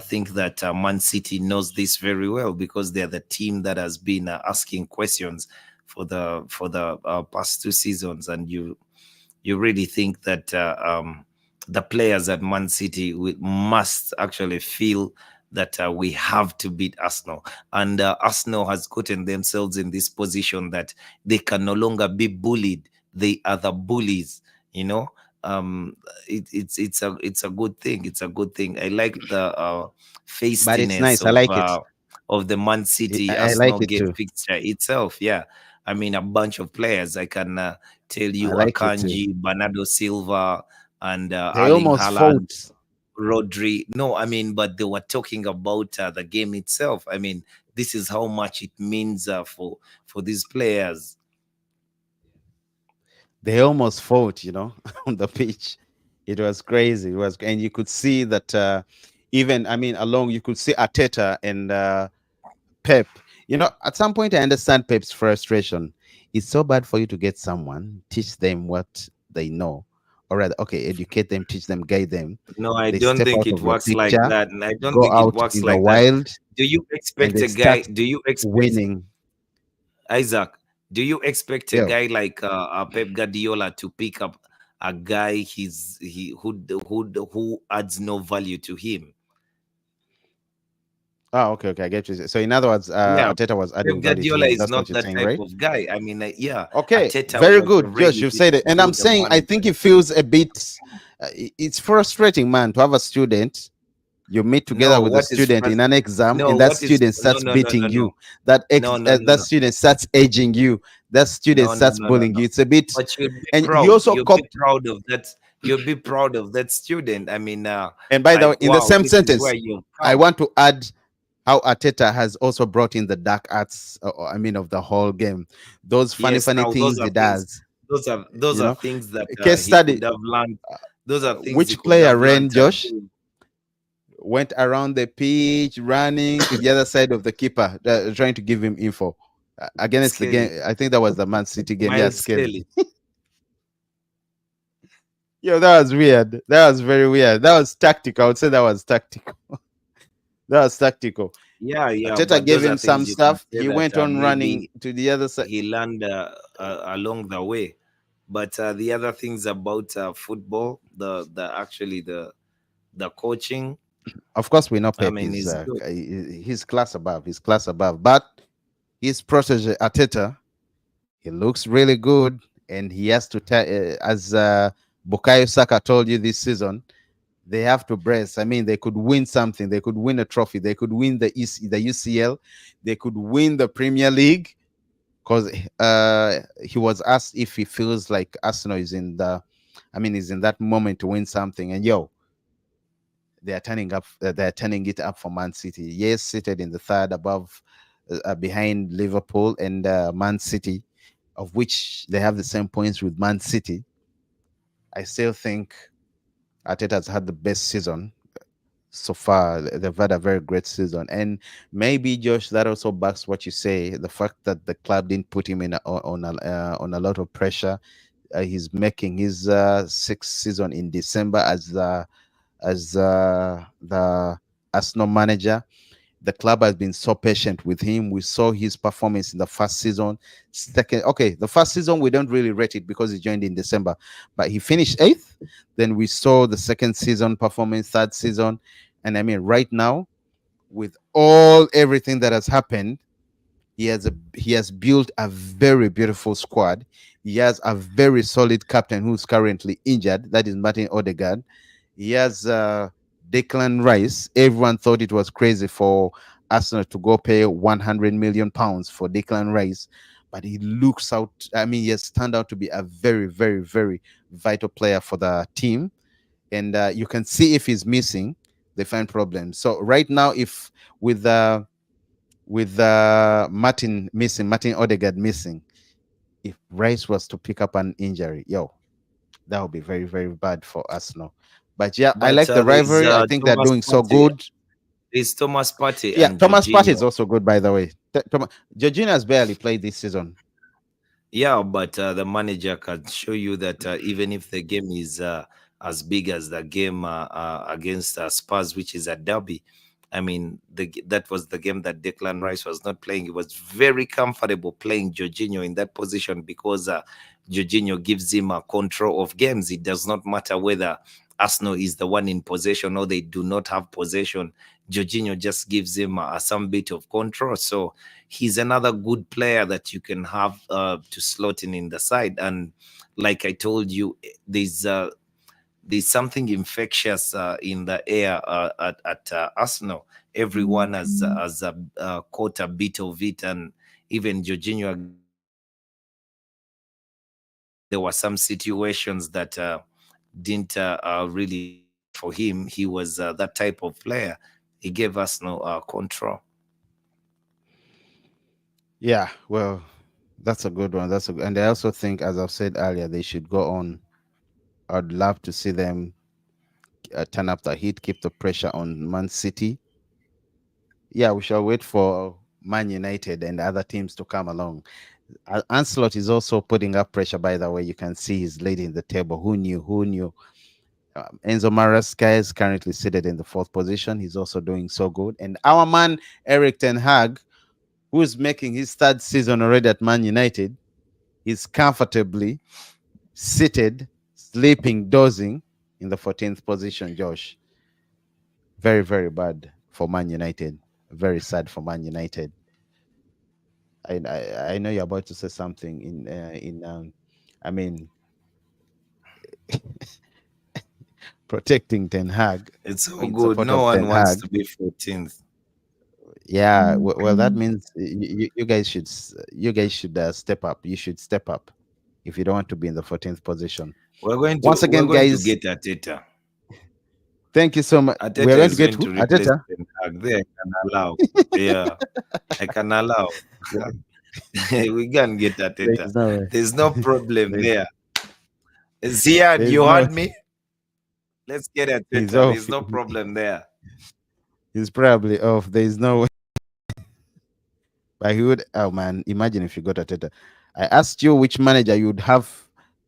Speaker 2: think that Man City knows this very well because they're the team that has been asking questions for the past 2 seasons, and you really think that the players at Man City must actually feel that we have to beat Arsenal. And Arsenal has gotten themselves in this position that they can no longer be bullied. They are the bullies, you know. It's a good thing. It's a good thing. I like the
Speaker 1: but it's
Speaker 2: feistiness
Speaker 1: nice. I like it.
Speaker 2: of the Man City
Speaker 1: I like
Speaker 2: Arsenal
Speaker 1: it
Speaker 2: game
Speaker 1: too.
Speaker 2: fixture itself. Yeah, I mean, a bunch of players. I can tell
Speaker 1: I
Speaker 2: you
Speaker 1: like it too.
Speaker 2: Akanji, Bernardo Silva, and
Speaker 1: They
Speaker 2: Erling
Speaker 1: almost
Speaker 2: Haaland,
Speaker 1: fought.
Speaker 2: Rodri. No, I mean, but they were talking about the game itself. I mean, this is how much it means for these players.
Speaker 1: They almost fought, you know, on the pitch. It was crazy. It was, and you could see that even, I mean, along, you could see Arteta and Pep. You know, at some point, I understand Pep's frustration. It's so bad for you to get someone, teach them what they know, or rather, okay, educate them, teach them, guide them.
Speaker 2: No, I
Speaker 1: They
Speaker 2: don't
Speaker 1: step
Speaker 2: think
Speaker 1: out
Speaker 2: it
Speaker 1: of your
Speaker 2: works like
Speaker 1: picture,
Speaker 2: that. And I don't
Speaker 1: go
Speaker 2: think it
Speaker 1: out
Speaker 2: works
Speaker 1: in the
Speaker 2: like that.
Speaker 1: wild,
Speaker 2: Do you
Speaker 1: and
Speaker 2: expect
Speaker 1: they
Speaker 2: a guy?
Speaker 1: start
Speaker 2: Do you expect
Speaker 1: winning.
Speaker 2: Isaac? Do you expect a
Speaker 1: Yeah.
Speaker 2: guy like Pep Guardiola to pick up a guy who adds no value to him?
Speaker 1: Oh, okay, okay, I get you. So, in other words,
Speaker 2: Yeah,
Speaker 1: Arteta was
Speaker 2: Pep
Speaker 1: adding value to
Speaker 2: Guardiola
Speaker 1: him.
Speaker 2: is
Speaker 1: That's what
Speaker 2: not
Speaker 1: you're
Speaker 2: that
Speaker 1: saying,
Speaker 2: type
Speaker 1: right?
Speaker 2: of guy. I mean, yeah,
Speaker 1: Okay,
Speaker 2: Arteta
Speaker 1: very
Speaker 2: was
Speaker 1: good, Josh.
Speaker 2: ready
Speaker 1: You've said it,
Speaker 2: to
Speaker 1: and I'm
Speaker 2: be the
Speaker 1: saying I
Speaker 2: manager.
Speaker 1: think it feels a bit. It's frustrating, man, to have a student. You meet together
Speaker 2: No,
Speaker 1: with a
Speaker 2: what is
Speaker 1: student in an exam,
Speaker 2: no,
Speaker 1: and that
Speaker 2: what is
Speaker 1: student
Speaker 2: no,
Speaker 1: starts
Speaker 2: no, no,
Speaker 1: beating
Speaker 2: no, no,
Speaker 1: you. That
Speaker 2: no, no, no,
Speaker 1: that
Speaker 2: no,
Speaker 1: student starts edging you. That student
Speaker 2: no, no,
Speaker 1: starts
Speaker 2: no, no,
Speaker 1: bullying
Speaker 2: no.
Speaker 1: you. It's a bit,
Speaker 2: But you'd be
Speaker 1: and you
Speaker 2: proud.
Speaker 1: also
Speaker 2: You'd be
Speaker 1: cop.
Speaker 2: proud of that. You'd be proud of that student. I mean,
Speaker 1: And by the
Speaker 2: like,
Speaker 1: way, in the
Speaker 2: wow,
Speaker 1: same
Speaker 2: this is where
Speaker 1: sentence,
Speaker 2: you've
Speaker 1: I
Speaker 2: come.
Speaker 1: want to add how Arteta has also brought in the dark arts. I mean, of the whole game, those funny,
Speaker 2: Yes,
Speaker 1: funny
Speaker 2: now those
Speaker 1: things
Speaker 2: are
Speaker 1: he
Speaker 2: things.
Speaker 1: does.
Speaker 2: Those
Speaker 1: You
Speaker 2: are
Speaker 1: know,
Speaker 2: things that
Speaker 1: case
Speaker 2: he could
Speaker 1: study.
Speaker 2: have learned. Those are things he
Speaker 1: Which
Speaker 2: could
Speaker 1: player
Speaker 2: have learned
Speaker 1: ran, Josh?
Speaker 2: doing.
Speaker 1: Went around the pitch, running to the other side of the keeper, trying to give him info against the
Speaker 2: Skelly,
Speaker 1: game. I think that was the Man City game. Yeah,
Speaker 2: Miles
Speaker 1: Skelly.
Speaker 2: Skelly.
Speaker 1: Yo, that was weird. That was very weird. That was tactical. I would say that was tactical. That was tactical.
Speaker 2: Yeah, yeah,
Speaker 1: Arteta
Speaker 2: but
Speaker 1: gave
Speaker 2: those are
Speaker 1: him some
Speaker 2: things you can
Speaker 1: stuff.
Speaker 2: say
Speaker 1: He
Speaker 2: that
Speaker 1: went on running
Speaker 2: maybe
Speaker 1: to the other side.
Speaker 2: he learned along the way. But the other things about football, the actually the coaching,
Speaker 1: Of course, we know
Speaker 2: I
Speaker 1: Pep
Speaker 2: mean,
Speaker 1: is
Speaker 2: is good.
Speaker 1: he's class above. He's class above. But his protege Arteta, he looks really good, and he has to as Bukayo Saka told you this season they have to brace. I mean, they could win something. They could win a trophy. They could win the UCL. They could win the Premier League. Because he was asked if he feels like Arsenal is is in that moment to win something. And they are turning up. They are turning it up for Man City. Yes, seated in the third, above, behind Liverpool and Man City, of which they have the same points with Man City. I still think Arteta has had the best season so far. They've had a very great season, and maybe Josh, that also backs what you say. The fact that the club didn't put him on a lot of pressure. He's making his sixth season in December as the Arsenal manager. The club has been so patient with him. We saw his performance in the first season. Second, okay, the first season we don't really rate it because he joined in December, but he finished eighth. Then we saw the second season performance, third season, and I mean, right now, with everything that has happened, he has built a very beautiful squad. He has a very solid captain who's currently injured. That is Martin Odegaard. He has Declan Rice. Everyone thought it was crazy for Arsenal to go pay 100 million pounds for Declan Rice, but he looks out. I mean, he has turned out to be a very, very, very vital player for the team. And you can see if he's missing, they find problems. So right now, if with Martin Odegaard missing, if Rice was to pick up an injury, that would be very, very bad for Arsenal. But yeah, I
Speaker 2: But
Speaker 1: like the
Speaker 2: there's
Speaker 1: rivalry. I think they're
Speaker 2: Thomas
Speaker 1: doing so
Speaker 2: Partey.
Speaker 1: good.
Speaker 2: There's Thomas Partey
Speaker 1: Yeah,
Speaker 2: and
Speaker 1: Thomas Partey is
Speaker 2: Jorginho.
Speaker 1: also good, by the way. Jorginho has barely played this season.
Speaker 2: Yeah, but the manager can show you that even if the game is as big as the game against Spurs, which is a derby, I mean, that was the game that Declan Rice was not playing. He was very comfortable playing Jorginho in that position because Jorginho gives him a control of games. It does not matter whether Arsenal is the one in possession or they do not have possession. Jorginho just gives him some bit of control. So he's another good player that you can have to slot in the side. And like I told you, there's something infectious in the air at Arsenal. Everyone has caught a bit of it, and even Jorginho against there were some situations that didn't really work for him. He was that type of player. He gave us no control.
Speaker 1: Yeah, well, that's a good one. And I also think, as I've said earlier, they should go on. I'd love to see them turn up the heat, keep the pressure on Man City. Yeah, we shall wait for Man United and other teams to come along. Ancelot is also putting up pressure, by the way. You can see he's leading the table. Who knew? Who knew? Enzo Maresca is currently seated in the fourth position. He's also doing so good. And our man, Eric Ten Hag, who is making his third season already at Man United, is comfortably seated, sleeping, dozing in the 14th position, Josh. Very, very bad for Man United. Very sad for Man United. I know you're about to say something I mean protecting Ten Hag,
Speaker 2: It's so
Speaker 1: in
Speaker 2: good.
Speaker 1: support
Speaker 2: No
Speaker 1: of
Speaker 2: one
Speaker 1: Ten
Speaker 2: wants
Speaker 1: Hag.
Speaker 2: to be 14th.
Speaker 1: Yeah, well, that means you guys should step up. You should step up if you don't want to be in the 14th position. Once
Speaker 2: We're
Speaker 1: again,
Speaker 2: going to
Speaker 1: guys,
Speaker 2: get Ateta.
Speaker 1: thank you so much. We are
Speaker 2: Ateta
Speaker 1: going to
Speaker 2: is
Speaker 1: get
Speaker 2: going
Speaker 1: who?
Speaker 2: to replace
Speaker 1: Ateta.
Speaker 2: Ten Hag. There, I can allow. Yeah, I can allow. We can get
Speaker 1: There
Speaker 2: Ateta.
Speaker 1: is no way.
Speaker 2: There's no problem
Speaker 1: There's
Speaker 2: there. Ziad,
Speaker 1: there's
Speaker 2: you
Speaker 1: no.
Speaker 2: heard me? Let's get
Speaker 1: He's
Speaker 2: Ateta.
Speaker 1: off.
Speaker 2: There's no problem there.
Speaker 1: He's probably off. There is no way. But he would. Oh man, imagine if you got Ateta. I asked you which manager you would have.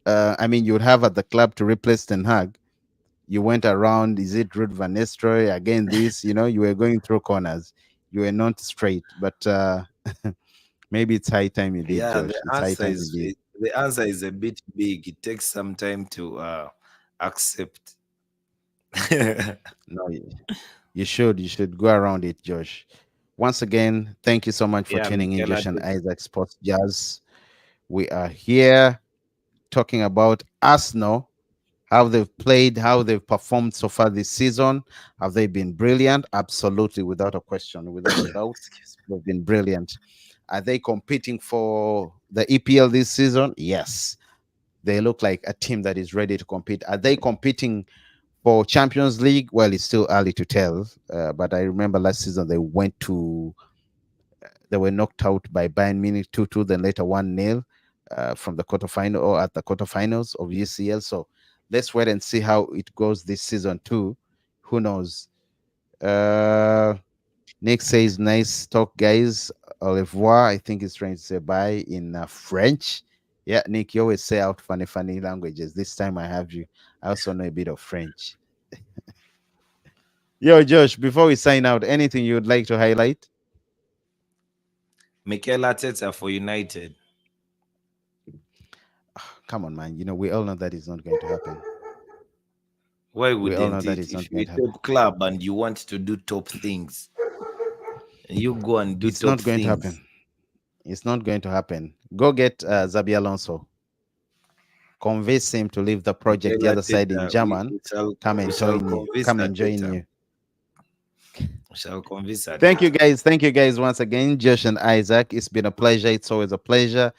Speaker 1: You would have at the club to replace Ten Hag. You went around. Is it Ruud van Nistelrooy again? You were going through corners. You were not straight. But maybe it's high time you did,
Speaker 2: Yeah,
Speaker 1: Josh. It's high time you did.
Speaker 2: the answer is a bit big. It takes some time to accept.
Speaker 1: No, you should go around it, Josh. Once again, thank you so much for
Speaker 2: Yeah,
Speaker 1: tuning in,
Speaker 2: Mikel
Speaker 1: Josh and
Speaker 2: Arteta.
Speaker 1: Isaac Sports Jazz. We are here talking about Arsenal how they've played, how they've performed so far this season. Have they been brilliant? Absolutely, without a question, without a doubt,
Speaker 2: Excuse
Speaker 1: they've been brilliant. Are they competing for the EPL this season? Yes. They look like a team that is ready to compete. Are they competing for Champions League? Well, it's still early to tell. But I remember last season they were knocked out by Bayern Munich 2-2, then later 1-0 from the quarterfinal or at the quarterfinals of UCL. So let's wait and see how it goes this season too. Who knows? Nick says, "Nice talk, guys. Au revoir." I think he's trying to say bye in French. Yeah, Nick, you always say out funny languages. This time I have you. I also know a bit of French. Yo, Josh, before we sign out, anything you would like to highlight?
Speaker 2: Mikel Arteta for United.
Speaker 1: Come on, man. You know, we all know that is not going to happen.
Speaker 2: Why
Speaker 1: We all know
Speaker 2: wouldn't
Speaker 1: that
Speaker 2: it?
Speaker 1: is not
Speaker 2: If you're
Speaker 1: going
Speaker 2: a
Speaker 1: to happen.
Speaker 2: top club and you want to do top things, you go and do
Speaker 1: It's
Speaker 2: top
Speaker 1: not going to
Speaker 2: things.
Speaker 1: happen. It's not going to happen. Go get Zabi Alonso. Convince him to leave the project
Speaker 2: Mikel
Speaker 1: the other side in
Speaker 2: Arteta,
Speaker 1: German. Come
Speaker 2: we
Speaker 1: and
Speaker 2: shall
Speaker 1: join you.
Speaker 2: convince
Speaker 1: Come and join
Speaker 2: Arteta.
Speaker 1: you.
Speaker 2: We shall convince Arteta.
Speaker 1: Thank you, guys. Thank you, guys, once again. Josh and Isaac. It's been a pleasure. It's always a pleasure.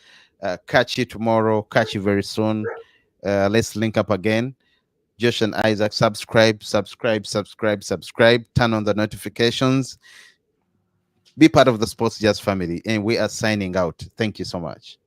Speaker 1: Catch you tomorrow. Catch you very soon. Let's link up again. Josh and Isaac, subscribe. Turn on the notifications. Be part of the Sports Jazz family. And we are signing out. Thank you so much.